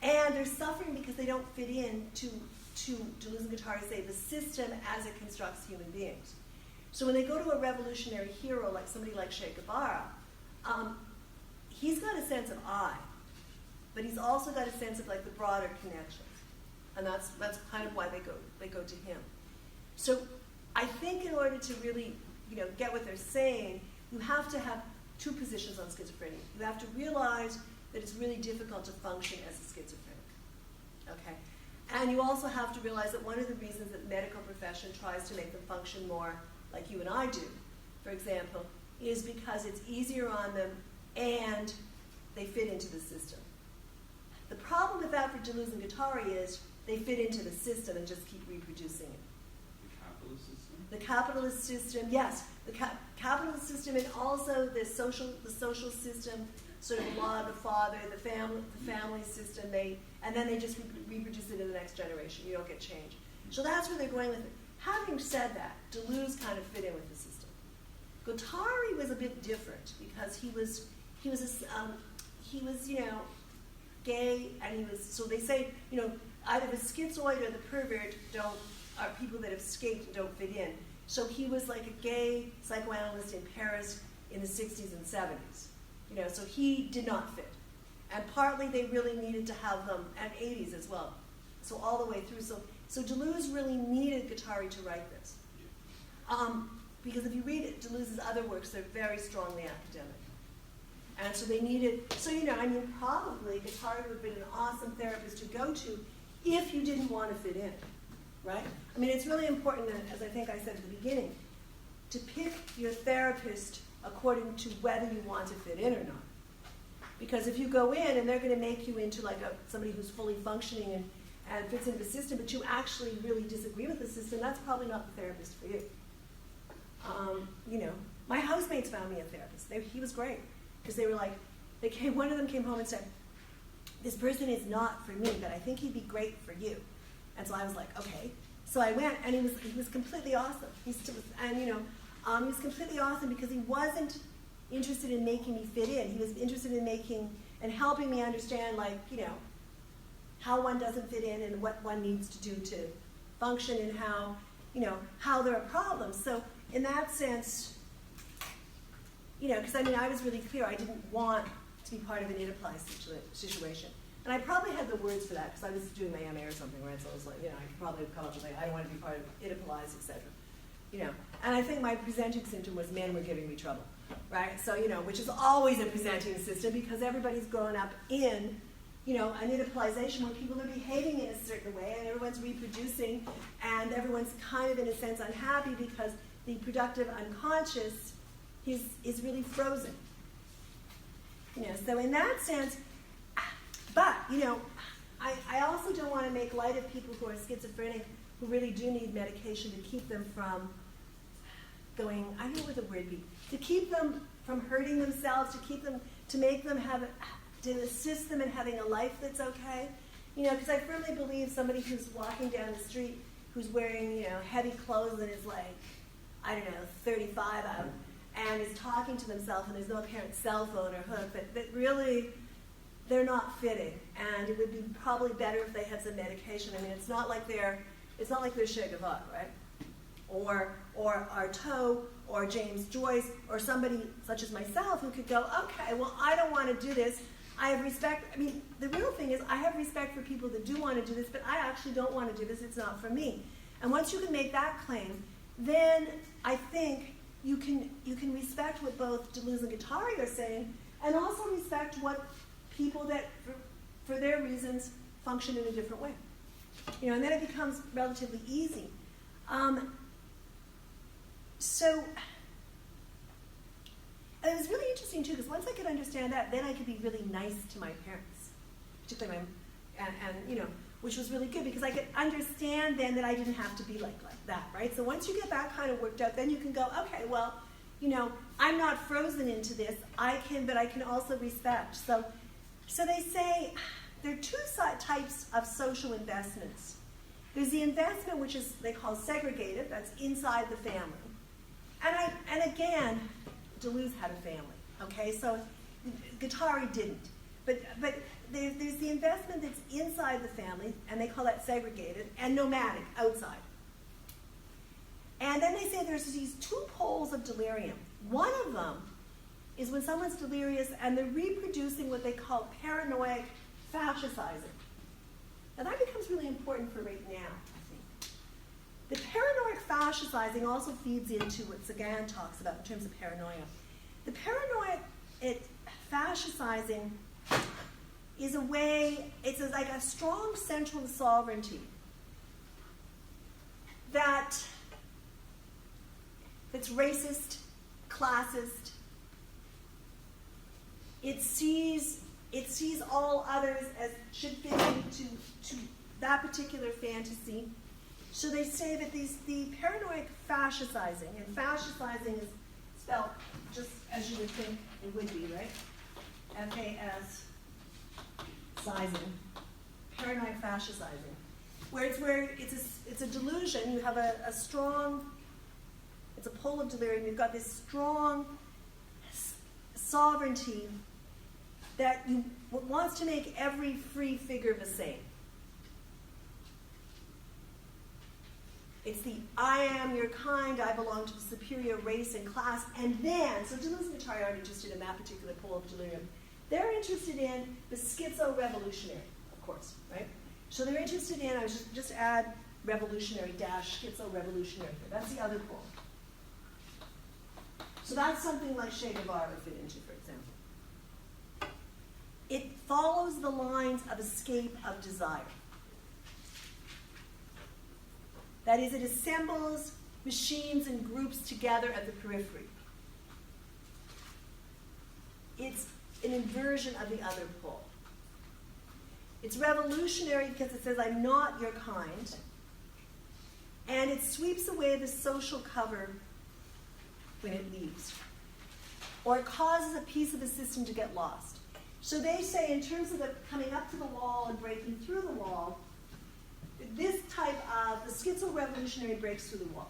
And they're suffering because they don't fit in to Deleuze and Guattari say, the system as it constructs human beings. So when they go to a revolutionary hero, like somebody like Che Guevara, he's got a sense of I, but he's also got a sense of the broader connections. And that's kind of why they go to him. So I think in order to really, get what they're saying, you have to have two positions on schizophrenia. You have to realize that it's really difficult to function as a schizophrenic. Okay? And you also have to realize that one of the reasons that the medical profession tries to make them function more like you and I do, for example, is because it's easier on them and they fit into the system. The problem with that for Deleuze and Guattari is they fit into the system and just keep reproducing it. The capitalist system, yes. The capitalist system, and also the social system, sort of law of the father, the family system, and then they just reproduce it in the next generation. You don't get change. So that's where they're going with it. Having said that, Deleuze kind of fit in with the system. Guattari was a bit different because he was gay, and so they say, either the schizoid or the pervert are people that have escaped and don't fit in. So he was like a gay psychoanalyst in Paris in the 60s and 70s. You know, so he did not fit. And partly they really needed to have them, and 80s as well. So all the way through. So Deleuze really needed Guattari to write this. Because if you read Deleuze's other works, they're very strongly academic. And so they needed, so you know, I mean, probably Guattari would have been an awesome therapist to go to if you didn't want to fit in, right? I mean, it's really important, that, as I think I said at the beginning, to pick your therapist according to whether you want to fit in or not. Because if you go in and they're going to make you into like somebody who's fully functioning and fits into the system, but you actually really disagree with the system, that's probably not the therapist for you. You know, my housemates found me a therapist. He was great. Because they were like, one of them came home and said, this person is not for me, but I think he'd be great for you. And so I was like, okay. So I went, and he was completely awesome. He was completely awesome because he wasn't interested in making me fit in. He was interested in making and helping me understand, like, you know, how one doesn't fit in and what one needs to do to function, and how, you know, how there are problems. So in that sense, you know, because I mean, I was really clear. I didn't want to be part of an Oedipal situation. And I probably had the words for that because I was doing my MA or something, right? So I was like, you know, I could probably have come up with like, I don't want to be part of Oedipalized, etc. You know, and I think my presenting symptom was men were giving me trouble, right? So, you know, which is always a presenting system because everybody's grown up in, you know, an Oedipalization where people are behaving in a certain way and everyone's reproducing and everyone's kind of in a sense unhappy because the productive unconscious is really frozen. You know, so in that sense, but, you know, I also don't want to make light of people who are schizophrenic who really do need medication to keep them from going, I don't know what the word be, to keep them from hurting themselves, to make them to assist them in having a life that's okay. You know, because I firmly believe somebody who's walking down the street who's wearing, you know, heavy clothes and is like, I don't know, 35 out, and is talking to themselves and there's no apparent cell phone or hook, that really they're not fitting. And it would be probably better if they had some medication. I mean, it's not like they're Che Guevara, right? Or Artaud, or James Joyce, or somebody such as myself who could go, okay, well, I don't want to do this. I have respect. I mean, the real thing is I have respect for people that do want to do this, but I actually don't want to do this. It's not for me. And once you can make that claim, then I think you can respect what both Deleuze and Guattari are saying, and also respect what people that, for their reasons, function in a different way. You know, and then it becomes relatively easy. So it was really interesting too, because once I could understand that, then I could be really nice to my parents, particularly and you know, which was really good because I could understand then that I didn't have to be like that, right? So once you get that kind of worked out, then you can go, okay, well, you know, I'm not frozen into this. But I can also respect. So they say there are two types of social investments. There's the investment which is they call segregated, that's inside the family. And again, Deleuze had a family, okay? So Guattari didn't. But there's the investment that's inside the family, and they call that segregated, and nomadic, outside. And then they say there's these two poles of delirium. One of them is when someone's delirious and they're reproducing what they call paranoid fascisizing. Now that becomes really important for right now, I think. The paranoid fascisizing also feeds into what Sagan talks about in terms of paranoia. The paranoid fascisizing is a way, it's like a strong central sovereignty that's racist, classist. It sees all others as should fit into that particular fantasy. So they say that the paranoid fascisizing, and fascisizing is spelled just as you would think it would be, right? F-A-S sizing, paranoid fascisizing, where it's a delusion. You have a strong, it's a pole of delirium. You've got this strong sovereignty that wants to make every free figure the same. It's the I am your kind, I belong to the superior race and class, and then, so Deleuze and Guattari aren't interested in that particular pole of delirium. They're interested in the schizo-revolutionary, of course, right? So they're interested in, I was just add revolutionary dash schizo-revolutionary here. That's the other pole. So that's something like Che Guevara would fit into, for example. It follows the lines of escape of desire. That is, it assembles machines and groups together at the periphery. It's an inversion of the other pole. It's revolutionary because it says, I'm not your kind. And it sweeps away the social cover when it leaves. Or it causes a piece of the system to get lost. So they say, in terms of the coming up to the wall and breaking through the wall, this type of, the schizo-revolutionary breaks through the wall.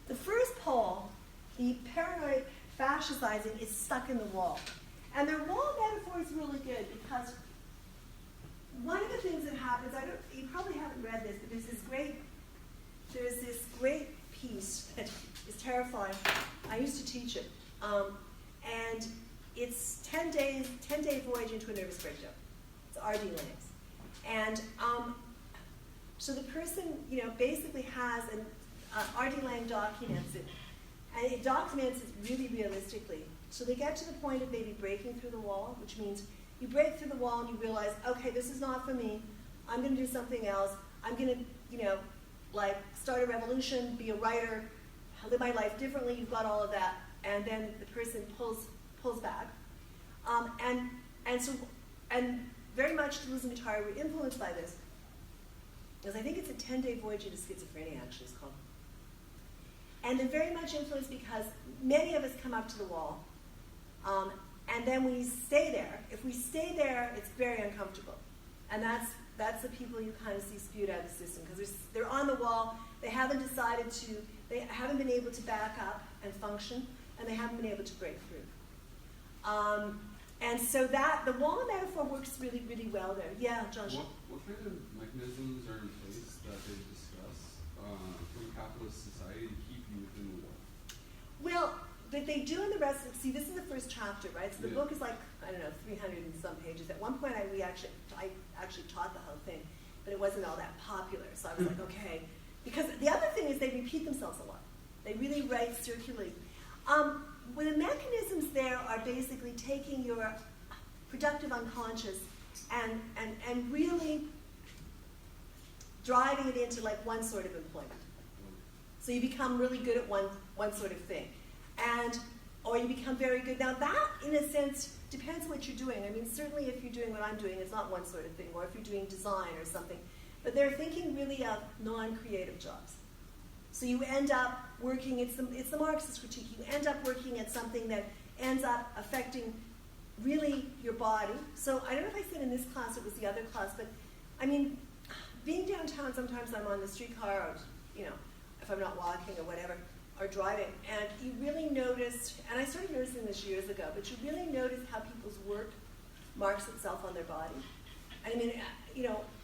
The first pole, the paranoid fascizing, is stuck in the wall. And their wall metaphor is really good because one of the things that happens, you probably haven't read this, but there's this great piece that is terrifying. I used to teach it. And it's 10-day voyage into a nervous breakdown. It's R.D. Lang's. And so the person, basically has R.D. Lang documents it. And it documents it really realistically. So they get to the point of maybe breaking through the wall, which means you break through the wall and you realize, okay, this is not for me. I'm going to do something else. I'm going to, start a revolution, be a writer, live my life differently. You've got all of that. And then the person pulls back. And very much Deleuze and Guattari were influenced by this. Because I think it's a 10-day voyage into schizophrenia, actually, it's called. And they're very much influenced because many of us come up to the wall, and then we stay there. If we stay there, it's very uncomfortable. And that's the people you kind of see spewed out of the system, because they're on the wall, they haven't been able to back up and function, and they haven't been able to break through. And so the wall metaphor works really, really well there. Yeah, John. What kind of mechanisms are in place that they discuss from capitalist society to keep you within the wall? Well, that they do in the rest of, this is the first chapter, right? So the book is 300 and some pages. At one point, I actually taught the whole thing, but it wasn't all that popular. So I was like, okay. Because the other thing is they repeat themselves a lot. They really write circularly. Well, the mechanisms there are basically taking your productive unconscious and really driving it into one sort of employment. So you become really good at one sort of thing. Or you become very good. Now that, in a sense, depends what you're doing. I mean, certainly if you're doing what I'm doing, it's not one sort of thing. Or if you're doing design or something. But they're thinking really of non-creative jobs. So you end up working, it's the Marxist critique, you end up working at something that ends up affecting really your body. So I don't know if I said in this class, it was the other class, but I mean, being downtown, sometimes I'm on the streetcar, or, if I'm not walking or whatever, or driving, and you really notice, and I started noticing this years ago, but you really notice how people's work marks itself on their body. I mean,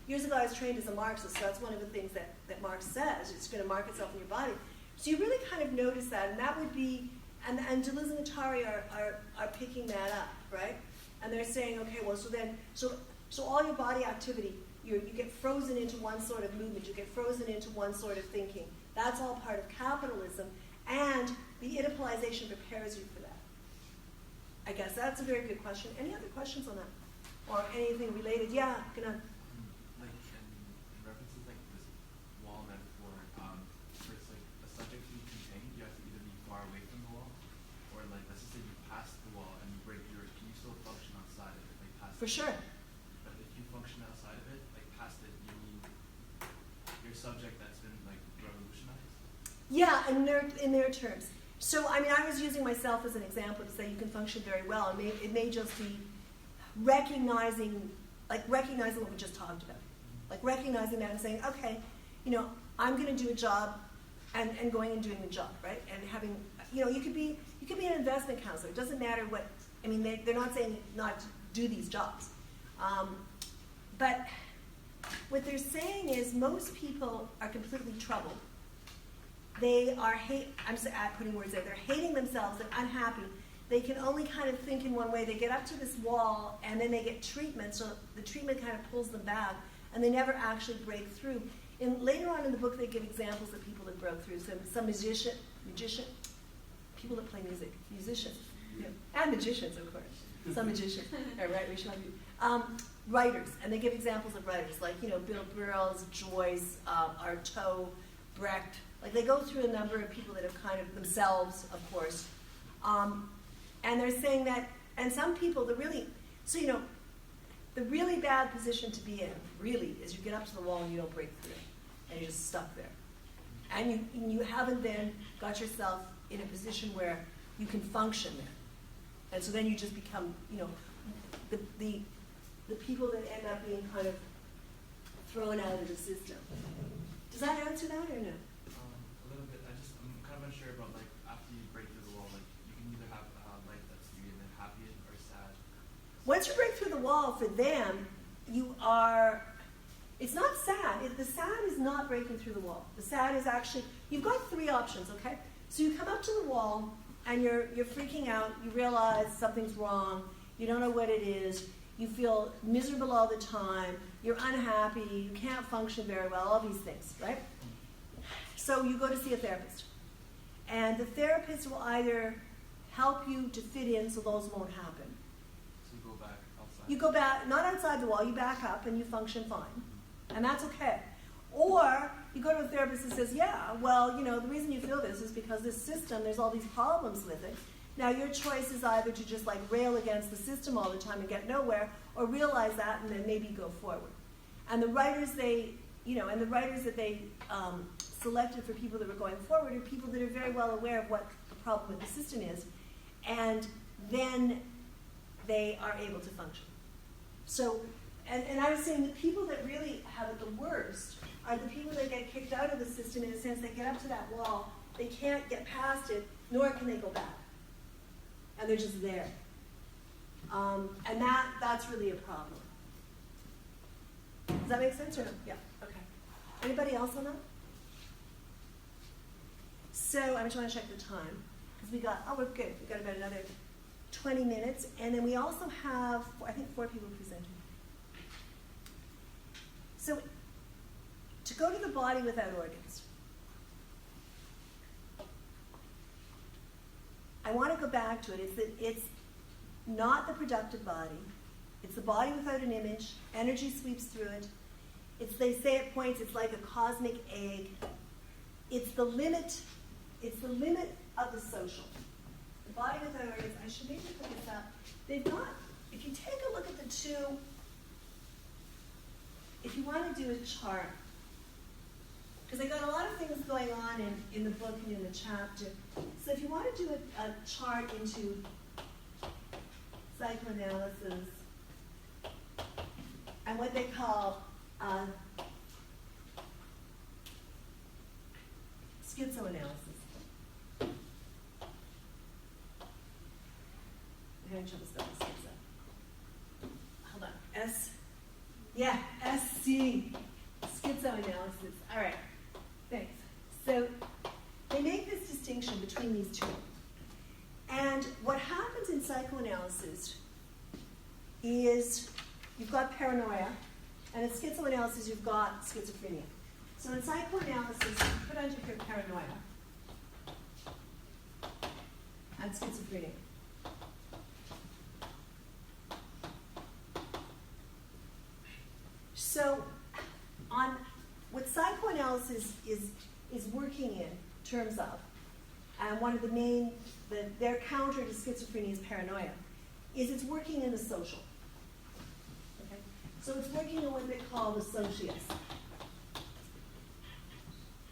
years ago I was trained as a Marxist, so that's one of the things that Marx says. It's going to mark itself in your body. So you really kind of notice that, and that would be, and Deleuze and Guattari are picking that up, right? And they're saying, okay, well, so all your body activity, you get frozen into one sort of movement, you get frozen into one sort of thinking. That's all part of capitalism, and the Oedipalization prepares you for that. I guess that's a very good question. Any other questions on that? Or anything related? Yeah, gonna. In references like this wall metaphor, where it's like a subject to be contained, you have to either be far away from the wall, or let's just say you pass the wall and you break yours, can you still function outside of it, past For sure. But if you function outside of it, past it, you mean your subject that's been revolutionized? Yeah, in their terms. So, I mean, I was using myself as an example to say you can function very well. It may just be recognizing what we just talked about. Recognizing that and saying, okay, I'm going to do a job and going and doing the job, right? And having, you could be an investment counselor. It doesn't matter what, they're not saying not to do these jobs. But what they're saying is most people are completely troubled. They are I'm putting words there. They're hating themselves. They're unhappy. They can only kind of think in one way. They get up to this wall, and then they get treatment. So the treatment kind of pulls them back, and they never actually break through. Later on in the book, they give examples of people that broke through. So some magician, people that play music, musicians, and magicians, of course. Some magicians, right? We should writers, and they give examples of writers like Bill Burroughs, Joyce, Artaud, Brecht. Like they go through a number of people that have kind of themselves, of course, and they're saying that. And some people, the really bad position to be in, really, is you get up to the wall and you don't break through, and you're just stuck there, and you haven't then got yourself in a position where you can function there, and so then you just become, the people that end up being kind of thrown out of the system. Does that answer that or no? A little bit. I'm kind of unsure about like after you break through the wall, like you can either have a life that's either happy or sad. Once you break through the wall, for them, it's not sad. The sad is not breaking through the wall. The sad is actually, you've got three options, okay? So you come up to the wall and you're freaking out. You realize something's wrong. You don't know what it is. You feel miserable all the time. You're unhappy. You can't function very well, all these things, right? So you go to see a therapist. And the therapist will either help you to fit in so those won't happen. So you go back outside? You go back, not outside the wall, you back up and you function fine. And that's okay. Or you go to a therapist and says, yeah, well, the reason you feel this is because this system, there's all these problems with it. Now your choice is either to just like rail against the system all the time and get nowhere, or realize that and then maybe go forward. And the writers that they selected for people that were going forward are people that are very well aware of what the problem with the system is, and then they are able to function. So, and I was saying the people that really have it the worst are the people that get kicked out of the system in a sense. They get up to that wall, they can't get past it, nor can they go back. And they're just there. And that's really a problem. Does that make sense or no? Yeah, okay. Anybody else on that? So I just want to check the time. Because we're good. We've got about another 20 minutes. And then we also have, I think, 4 people presenting. So to go to the body without organs, I want to go back to it. It's not the productive body. It's the body without an image. Energy sweeps through it. They say at points it's like a cosmic egg. It's the limit of the social. The body without organs, I should maybe put this up. They've got, if you take a look at the two, if you want to do a chart, because I got a lot of things going on in the book and in the chapter. So if you want to do a chart into psychoanalysis and what they call schizoanalysis. I'm having trouble spelling schizo. Hold on. SC. Schizoanalysis. All right. Thanks. So they make this distinction between these two. And what happens in psychoanalysis is you've got paranoia, and in schizoanalysis you've got schizophrenia. So in psychoanalysis, you put under here paranoia and schizophrenia. So on what psychoanalysis is working in terms of, and one of the main, their counter to schizophrenia is paranoia, is it's working in the social. Okay? So it's working in what they call the socius.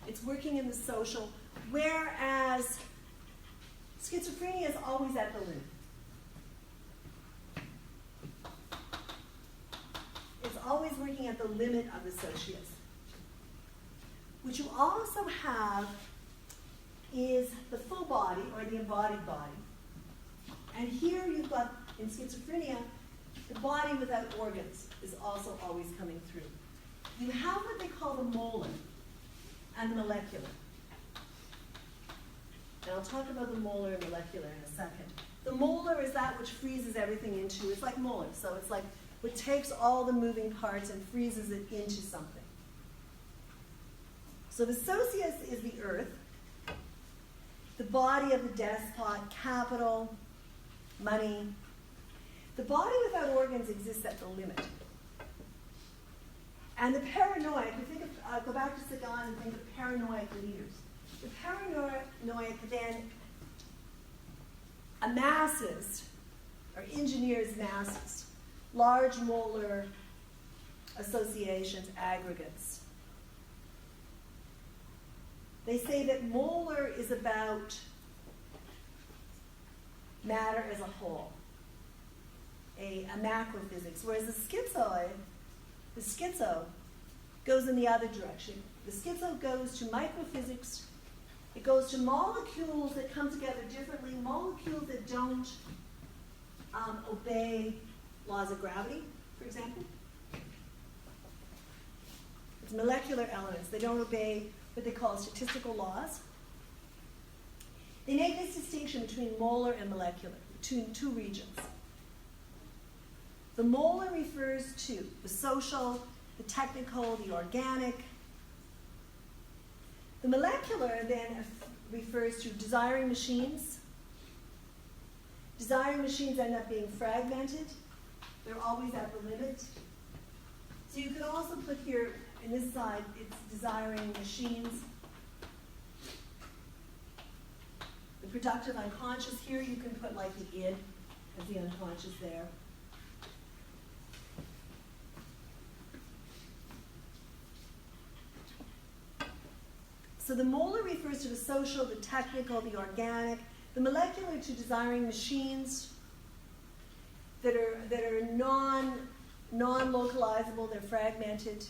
It's working in the social, whereas schizophrenia is always at the limit. It's always working at the limit of the socius. What you also have is the full body, or the embodied body. And here you've got, in schizophrenia, the body without organs is also always coming through. you have what they call the molar and the molecular. And I'll talk about the molar and molecular in a second. The molar is that which freezes everything into, it's like molar, so it's like what takes all the moving parts and freezes it into something. So Vesocius is the earth, the body of the despot, capital, money. The body without organs exists at the limit. And the paranoid, if you think of, go back to Sagan and think of paranoid leaders. The paranoid then amasses, or engineers masses, large molar associations, aggregates. They say that molar is about matter as a whole, a macrophysics, whereas the schizo goes in the other direction. The schizo goes to microphysics. It goes to molecules that come together differently, molecules that don't obey laws of gravity, for example. It's molecular elements. They don't obey what they call statistical laws. They make this distinction between molar and molecular, between two regions. The molar refers to the social, the technical, the organic. The molecular then refers to desiring machines. Desiring machines end up being fragmented. They're always at the limit. So you could also put here, in this side, it's desiring machines. The productive unconscious, here you can put like the id as the unconscious there. So the molar refers to the social, the technical, the organic, the molecular to desiring machines that are non-localizable, they're fragmented.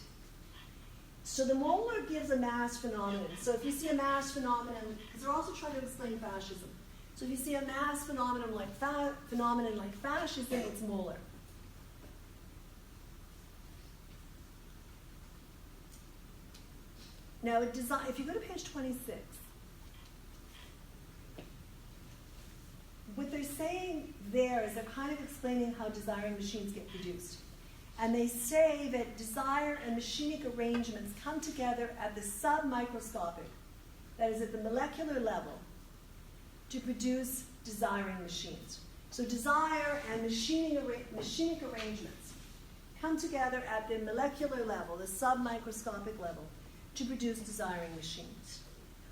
So the molar gives a mass phenomenon. So if you see a mass phenomenon, because they're also trying to explain fascism. So if you see a mass phenomenon like fascism, it's molar. Now, if you go to page 26, what they're saying there is they're kind of explaining how desiring machines get produced. And they say that desire and machinic arrangements come together at the submicroscopic, that is at the molecular level, to produce desiring machines. So desire and machinic arrangements come together at the molecular level, the submicroscopic level, to produce desiring machines.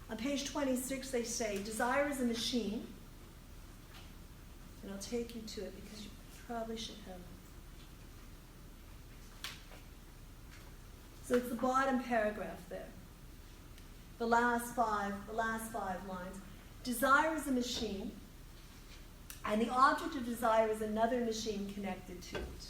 On page 26, they say, desire is a machine, and I'll take you to it because you probably should have. So it's the bottom paragraph there. The last five lines. Desire is a machine, and the object of desire is another machine connected to it.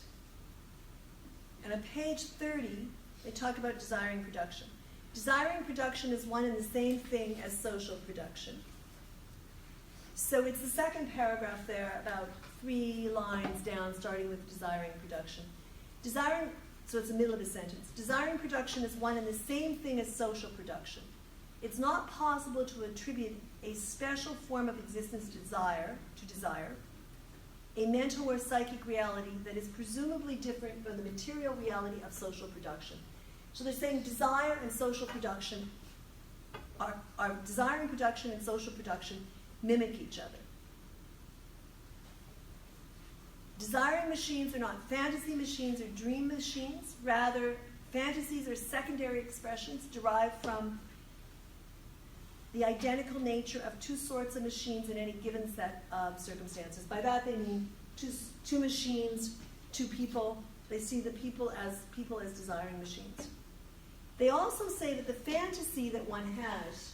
And on page 30, they talk about desiring production. Desiring production is one and the same thing as social production. So it's the second paragraph there, about 3 lines down, starting with desiring production. So it's the middle of a sentence. Desiring production is one and the same thing as social production. It's not possible to attribute a special form of existence to desire, a mental or psychic reality that is presumably different from the material reality of social production. So they're saying desire and social production are desiring production and social production mimic each other. Desiring machines are not fantasy machines or dream machines. Rather, fantasies are secondary expressions derived from the identical nature of two sorts of machines in any given set of circumstances. By that they mean two machines, two people. They see the people as desiring machines. They also say that the fantasy that one has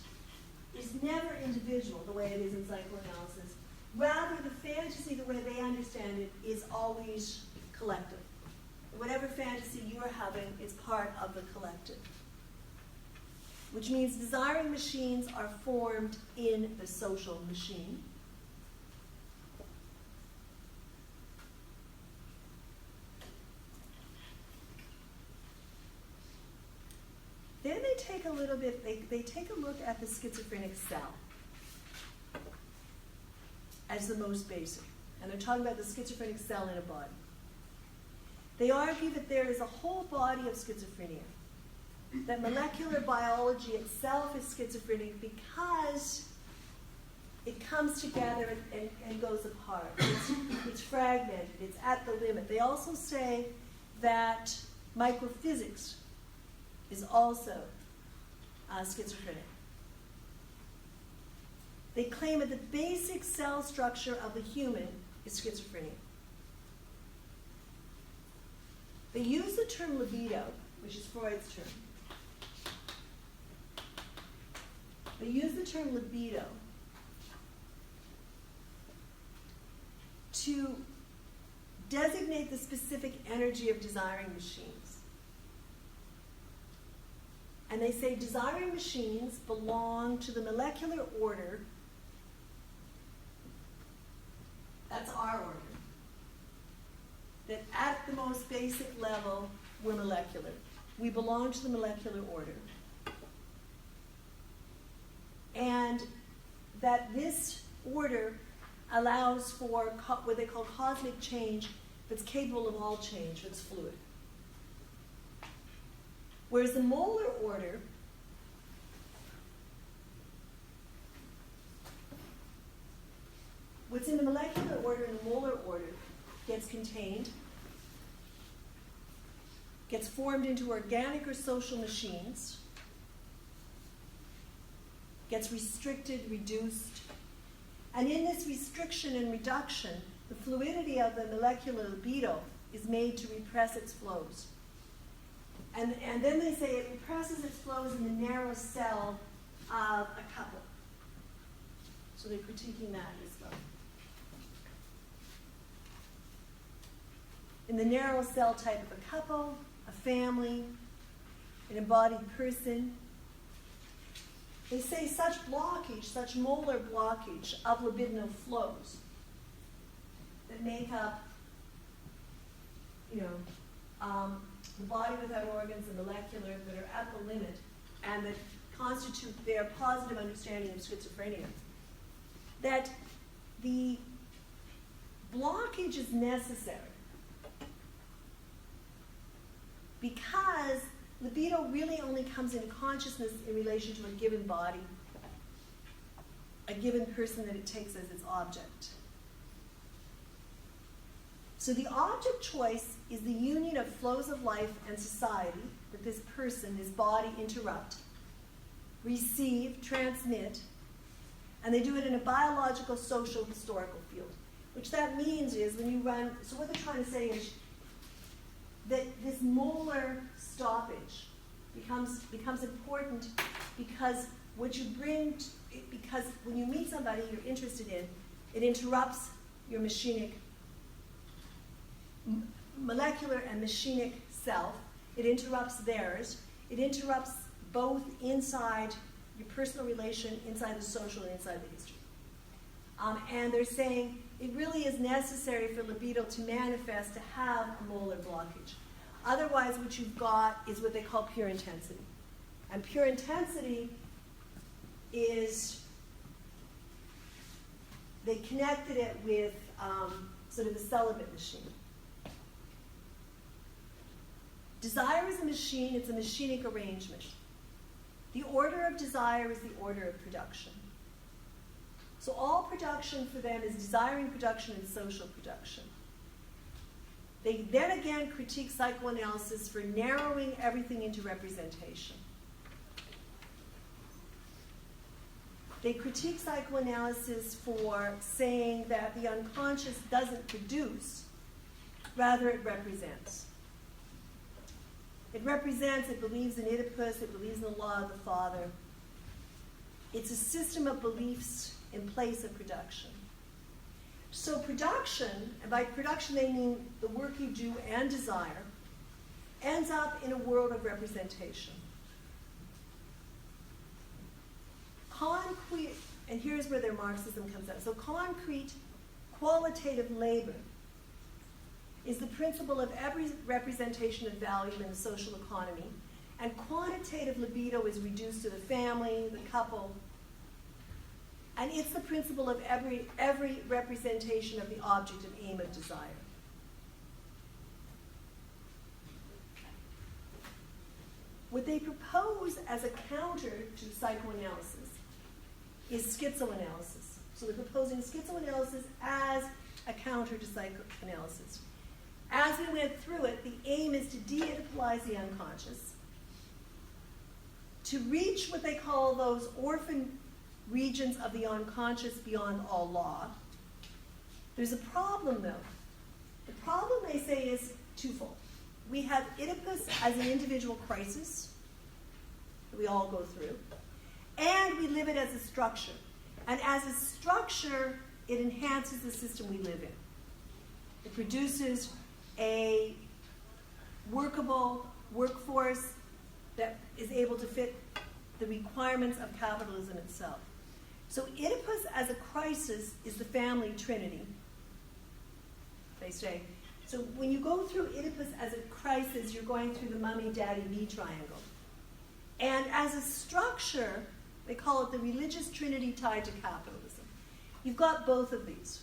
is never individual, the way it is in psychoanalysis. Rather, the fantasy, the way they understand it, is always collective. Whatever fantasy you're having is part of the collective. Which means desiring machines are formed in the social machine. take a little bit, they take a look at the schizophrenic cell as the most basic. And they're talking about the schizophrenic cell in a body. They argue that there is a whole body of schizophrenia, that molecular biology itself is schizophrenic because it comes together and goes apart. It's fragmented. It's at the limit. They also say that microphysics is also schizophrenic. They claim that the basic cell structure of the human is schizophrenia. They use the term libido, which is Freud's term. They use the term libido to designate the specific energy of desiring machines. And they say desiring machines belong to the molecular order. That's our order. That at the most basic level, we're molecular. We belong to the molecular order. And that this order allows for what they call cosmic change that's capable of all change, that's fluid. Whereas the molar order what's in the molecular order and the molar order gets contained, gets formed into organic or social machines, gets restricted, reduced, and in this restriction and reduction, the fluidity of the molecular libido is made to repress its flows. And then they say it represses its flows in the narrow cell of a couple. So they're critiquing that as well. In the narrow cell type of a couple, a family, an embodied person, they say such blockage, such molar blockage of libidinal flows that make up, the body without organs, the molecular, that are at the limit, and that constitute their positive understanding of schizophrenia. That the blockage is necessary because libido really only comes into consciousness in relation to a given body, a given person that it takes as its object. So the object choice is the union of flows of life and society that this person, this body, interrupt, receive, transmit, and they do it in a biological, social, historical field. Which that means is when you run, so what they're trying to say is that this molar stoppage becomes important because what you bring, because when you meet somebody you're interested in, it interrupts your machinic, molecular and machinic self. It interrupts theirs. It interrupts both inside your personal relation, inside the social, and inside the history. And they're saying it really is necessary for libido to manifest, to have a molar blockage. Otherwise, what you've got is what they call pure intensity. And pure intensity is, they connected it with sort of the celibate machine. Desire is a machine, it's a machinic arrangement. The order of desire is the order of production. So all production for them is desiring production and social production. They then again critique psychoanalysis for narrowing everything into representation. They critique psychoanalysis for saying that the unconscious doesn't produce, rather it represents. It represents, it believes in Oedipus, it believes in the law of the father. It's a system of beliefs in place of production. So production, and by production they mean the work you do and desire, ends up in a world of representation. Concrete, and here's where their Marxism comes out. So concrete, qualitative labor is the principle of every representation of value in the social economy, and quantitative libido is reduced to the family, the couple, and it's the principle of every representation of the object and aim of desire. What they propose as a counter to psychoanalysis is schizoanalysis. So they're proposing schizoanalysis as a counter to psychoanalysis. As we went through it, the aim is to de-Oedipalize the unconscious, to reach what they call those orphan regions of the unconscious beyond all law. There's a problem, though. The problem, they say, is twofold. We have Oedipus as an individual crisis that we all go through, and we live it as a structure. And as a structure, it enhances the system we live in. It produces a workable workforce that is able to fit the requirements of capitalism itself. So Oedipus as a crisis is the family trinity, they say. So when you go through Oedipus as a crisis, you're going through the mommy-daddy-me triangle. And as a structure, they call it the religious trinity tied to capitalism. You've got both of these.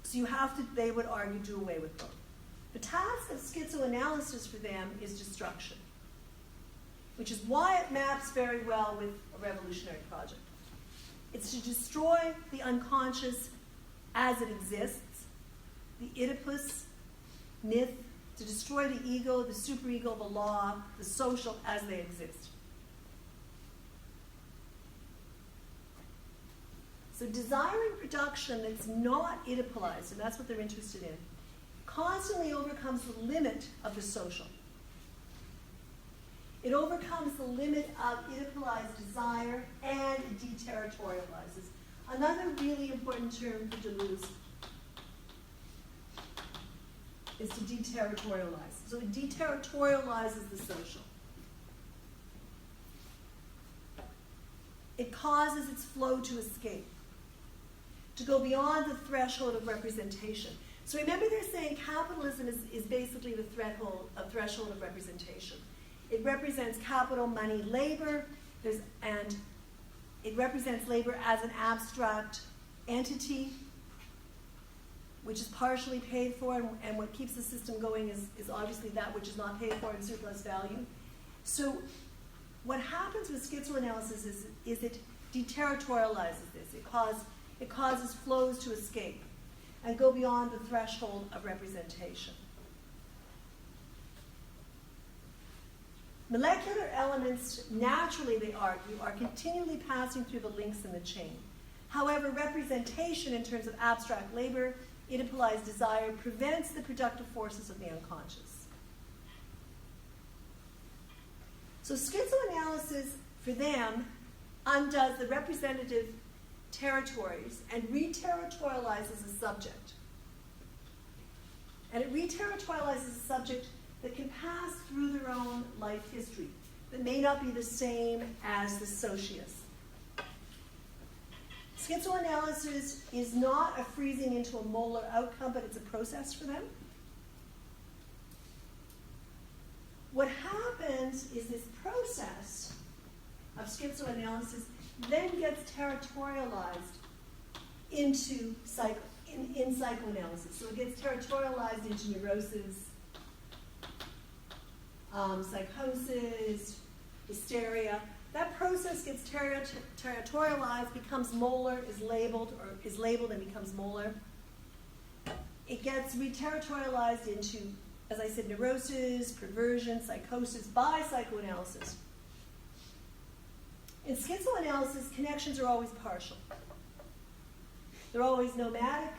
So you have to, they would argue, do away with both. The task of schizoanalysis for them is destruction, which is why it maps very well with a revolutionary project. It's to destroy the unconscious as it exists, the Oedipus myth, to destroy the ego, the superego, the law, the social as they exist. So desiring production that's not Oedipalized, and that's what they're interested in, constantly overcomes the limit of the social. It overcomes the limit of Oedipalized desire and it deterritorializes. Another really important term for Deleuze is to deterritorialize. So it deterritorializes the social. It causes its flow to escape, to go beyond the threshold of representation. So remember they're saying capitalism is basically the threshold of representation. It represents capital, money, labor, and it represents labor as an abstract entity, which is partially paid for, and what keeps the system going is obviously that which is not paid for in surplus value. So what happens with schizoanalysis is it deterritorializes this. It causes flows to escape and go beyond the threshold of representation. Molecular elements, naturally they argue, are continually passing through the links in the chain. However, representation in terms of abstract labor, Oedipalized desire, prevents the productive forces of the unconscious. So schizoanalysis, for them, undoes the representative territories and re-territorializes a subject. And it re-territorializes a subject that can pass through their own life history, that may not be the same as the socius. Schizoanalysis is not a freezing into a molar outcome, but it's a process for them. What happens is this process of schizoanalysis then gets territorialized into in psychoanalysis. So it gets territorialized into neuroses, psychosis, hysteria. That process gets territorialized, becomes molar, is labeled and becomes molar. It gets re-territorialized into, as I said, neuroses, perversion, psychosis by psychoanalysis. In schizoanalysis, connections are always partial. They're always nomadic,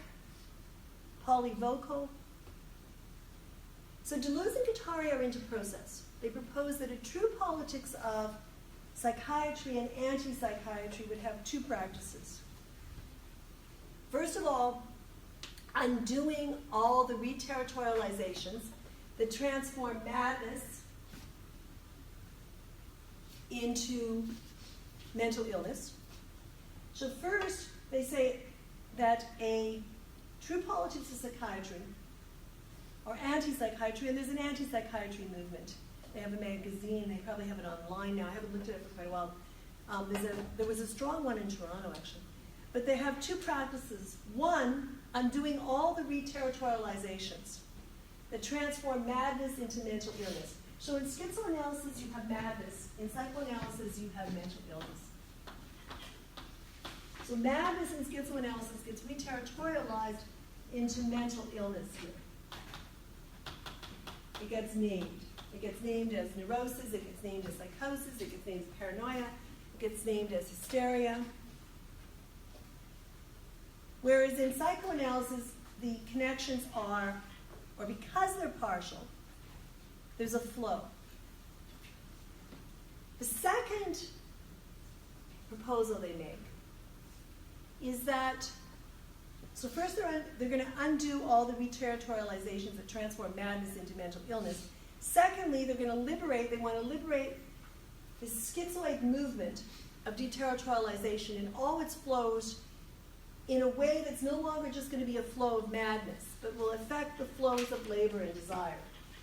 polyvocal. So Deleuze and Guattari are into process. They propose that a true politics of psychiatry and anti-psychiatry would have two practices. First of all, undoing all the re-territorializations that transform madness into mental illness. So first, they say that a true politics of psychiatry, or anti-psychiatry, and there's an anti-psychiatry movement. They have a magazine, they probably have it online now. I haven't looked at it for quite a while. There was a strong one in Toronto, actually. But they have two practices. One, undoing all the re-territorializations that transform madness into mental illness. So in schizoanalysis, you have madness. In psychoanalysis, you have mental illness. So madness in schizoanalysis gets re-territorialized into mental illness here. It gets named. It gets named as neurosis, it gets named as psychosis, it gets named as paranoia, it gets named as hysteria. Whereas in psychoanalysis, the connections are, or because they're partial, there's a flow. The second proposal they make is that, so first they're going to undo all the re-territorializations that transform madness into mental illness. Secondly, they want to liberate the schizoid movement of deterritorialization in all its flows in a way that's no longer just going to be a flow of madness, but will affect the flows of labor and desire.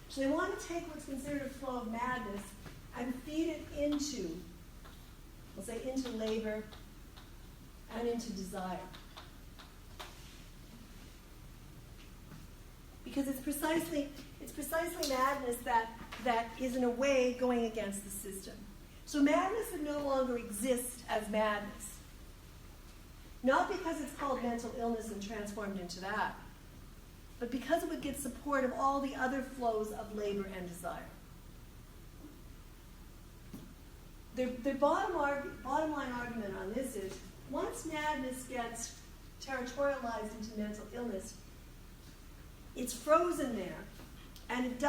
So they want to take what's considered a flow of madness and feed it into, we'll say, into labor and into desire. Because it's precisely madness that is in a way going against the system. So madness would no longer exist as madness. Not because it's called mental illness and transformed into that, but because it would get support of all the other flows of labor and desire. Their bottom line argument on this is, once madness gets territorialized into mental illness, it's frozen there, and it's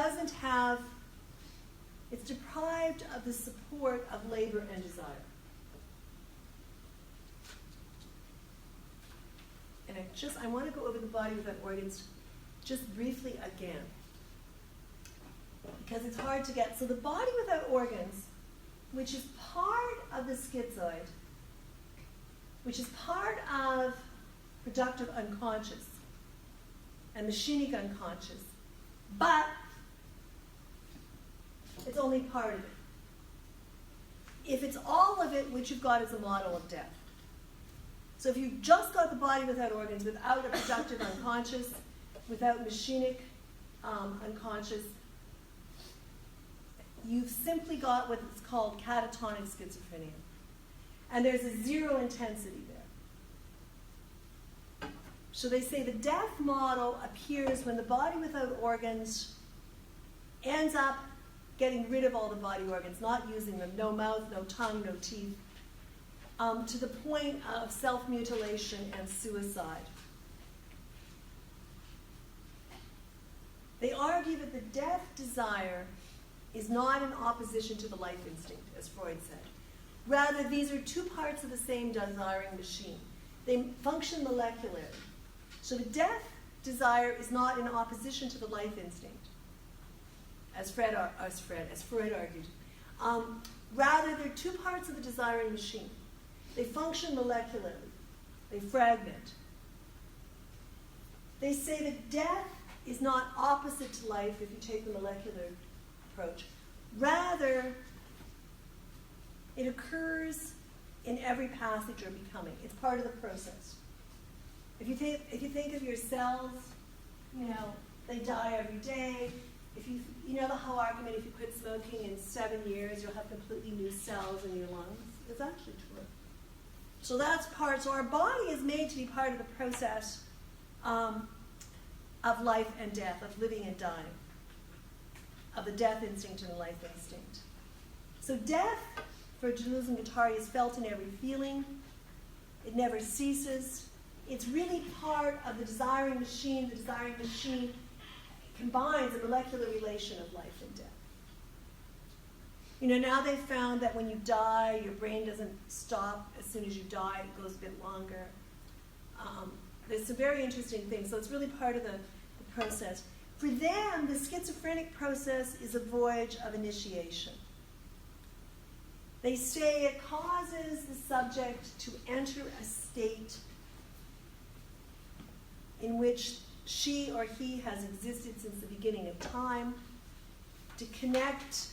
deprived of the support of labor and desire. And I want to go over the body without organs just briefly again, because it's hard to get. So the body without organs, which is part of the schizoid, which is part of productive unconscious and machinic unconscious, but it's only part of it. If it's all of it, what you've got is a model of death. So if you've just got the body without organs, without a productive unconscious, without machinic unconscious, you've simply got what's called catatonic schizophrenia. And there's a zero intensity there. So they say the death model appears when the body without organs ends up getting rid of all the body organs, not using them, no mouth, no tongue, no teeth, to the point of self-mutilation and suicide. They argue that the death desire is not in opposition to the life instinct, as Freud said. Rather, these are two parts of the same desiring machine. They function molecularly. So the death desire is not in opposition to the life instinct, as Freud argued. Rather, they're two parts of the desiring machine. They function molecularly. They fragment. They say that death is not opposite to life if you take the molecular approach. Rather, it occurs in every passage or becoming. It's part of the process. If you think of your cells, they die every day. If you know the whole argument, if you quit smoking in 7 years, you'll have completely new cells in your lungs. It's actually true. So that's part. So our body is made to be part of the process of life and death, of living and dying, of the death instinct and the life instinct. So death, for Deleuze and Guattari, is felt in every feeling. It never ceases. It's really part of the desiring machine. The desiring machine combines a molecular relation of life and death. Now they've found that when you die, your brain doesn't stop as soon as you die. It goes a bit longer. There's some very interesting things. So it's really part of the process. For them, the schizophrenic process is a voyage of initiation. They say it causes the subject to enter a state in which she or he has existed since the beginning of time, to connect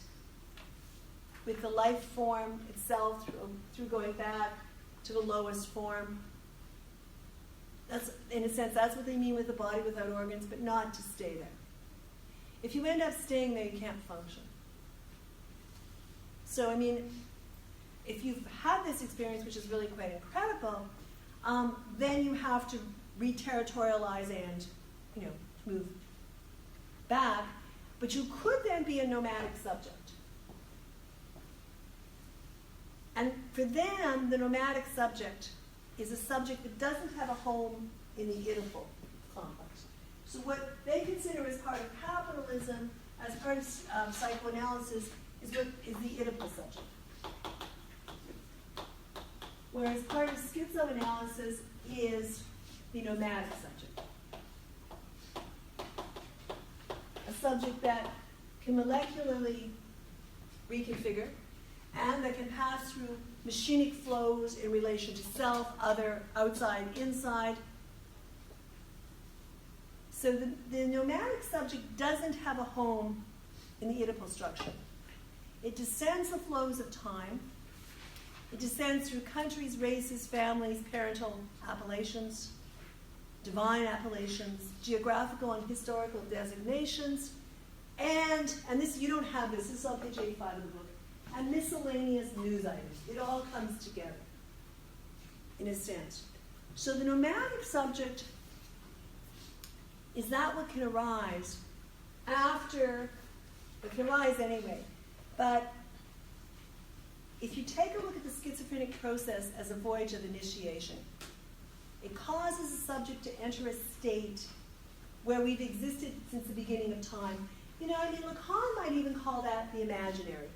with the life form itself through going back to the lowest form. That's, in a sense, that's what they mean with the body without organs, but not to stay there. If you end up staying there, you can't function. So, I mean, if you've had this experience, which is really quite incredible, then you have to re-territorialize and, move back. But you could then be a nomadic subject. And for them, the nomadic subject is a subject that doesn't have a home in the Oedipal complex. So what they consider as part of capitalism, as part of psychoanalysis, is the Oedipal subject. Whereas part of schizoanalysis is the nomadic subject. A subject that can molecularly reconfigure and that can pass through machinic flows in relation to self, other, outside, inside. So the nomadic subject doesn't have a home in the Oedipal structure. It descends the flows of time. It descends through countries, races, families, parental appellations, divine appellations, geographical and historical designations, and this, you don't have this is on page 85 of the book, and miscellaneous news items. It all comes together, in a sense. So the nomadic subject is that what can arise after, it can arise anyway, but if you take a look at the schizophrenic process as a voyage of initiation, it causes a subject to enter a state where we've existed since the beginning of time. Lacan might even call that the imaginary.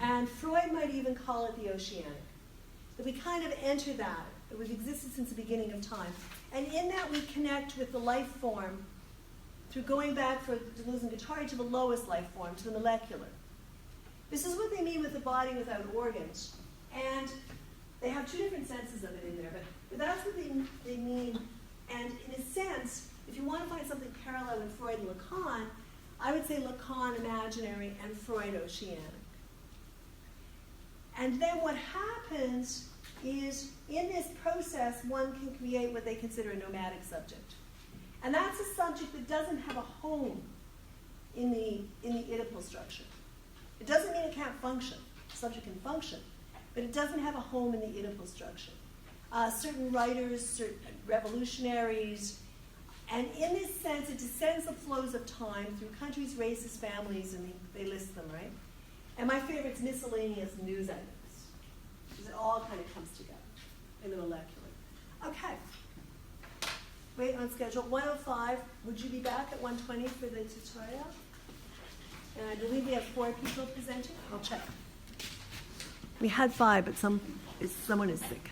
And Freud might even call it the oceanic. That we kind of enter that we've existed since the beginning of time. And in that we connect with the life form through going back for Deleuze and Guattari to the lowest life form, to the molecular. This is what they mean with the body without organs. And they have two different senses of it in there, but that's what they mean. And in a sense, if you want to find something parallel in Freud and Lacan, I would say Lacan imaginary and Freud oceanic. And then what happens is, in this process, one can create what they consider a nomadic subject. And that's a subject that doesn't have a home in the Oedipal structure. It doesn't mean it can't function. The subject can function, but it doesn't have a home in the Oedipal structure. Certain writers, certain revolutionaries, and in this sense, it descends the flows of time through countries, races, families, and they list them, right? And my favorite is miscellaneous news items, because it all kind of comes together in the molecular. Okay. Wait on schedule. 1:05. Would you be back at 1:20 for the tutorial? And I believe we have 4 people presenting. I'll check. We had 5, but someone is sick.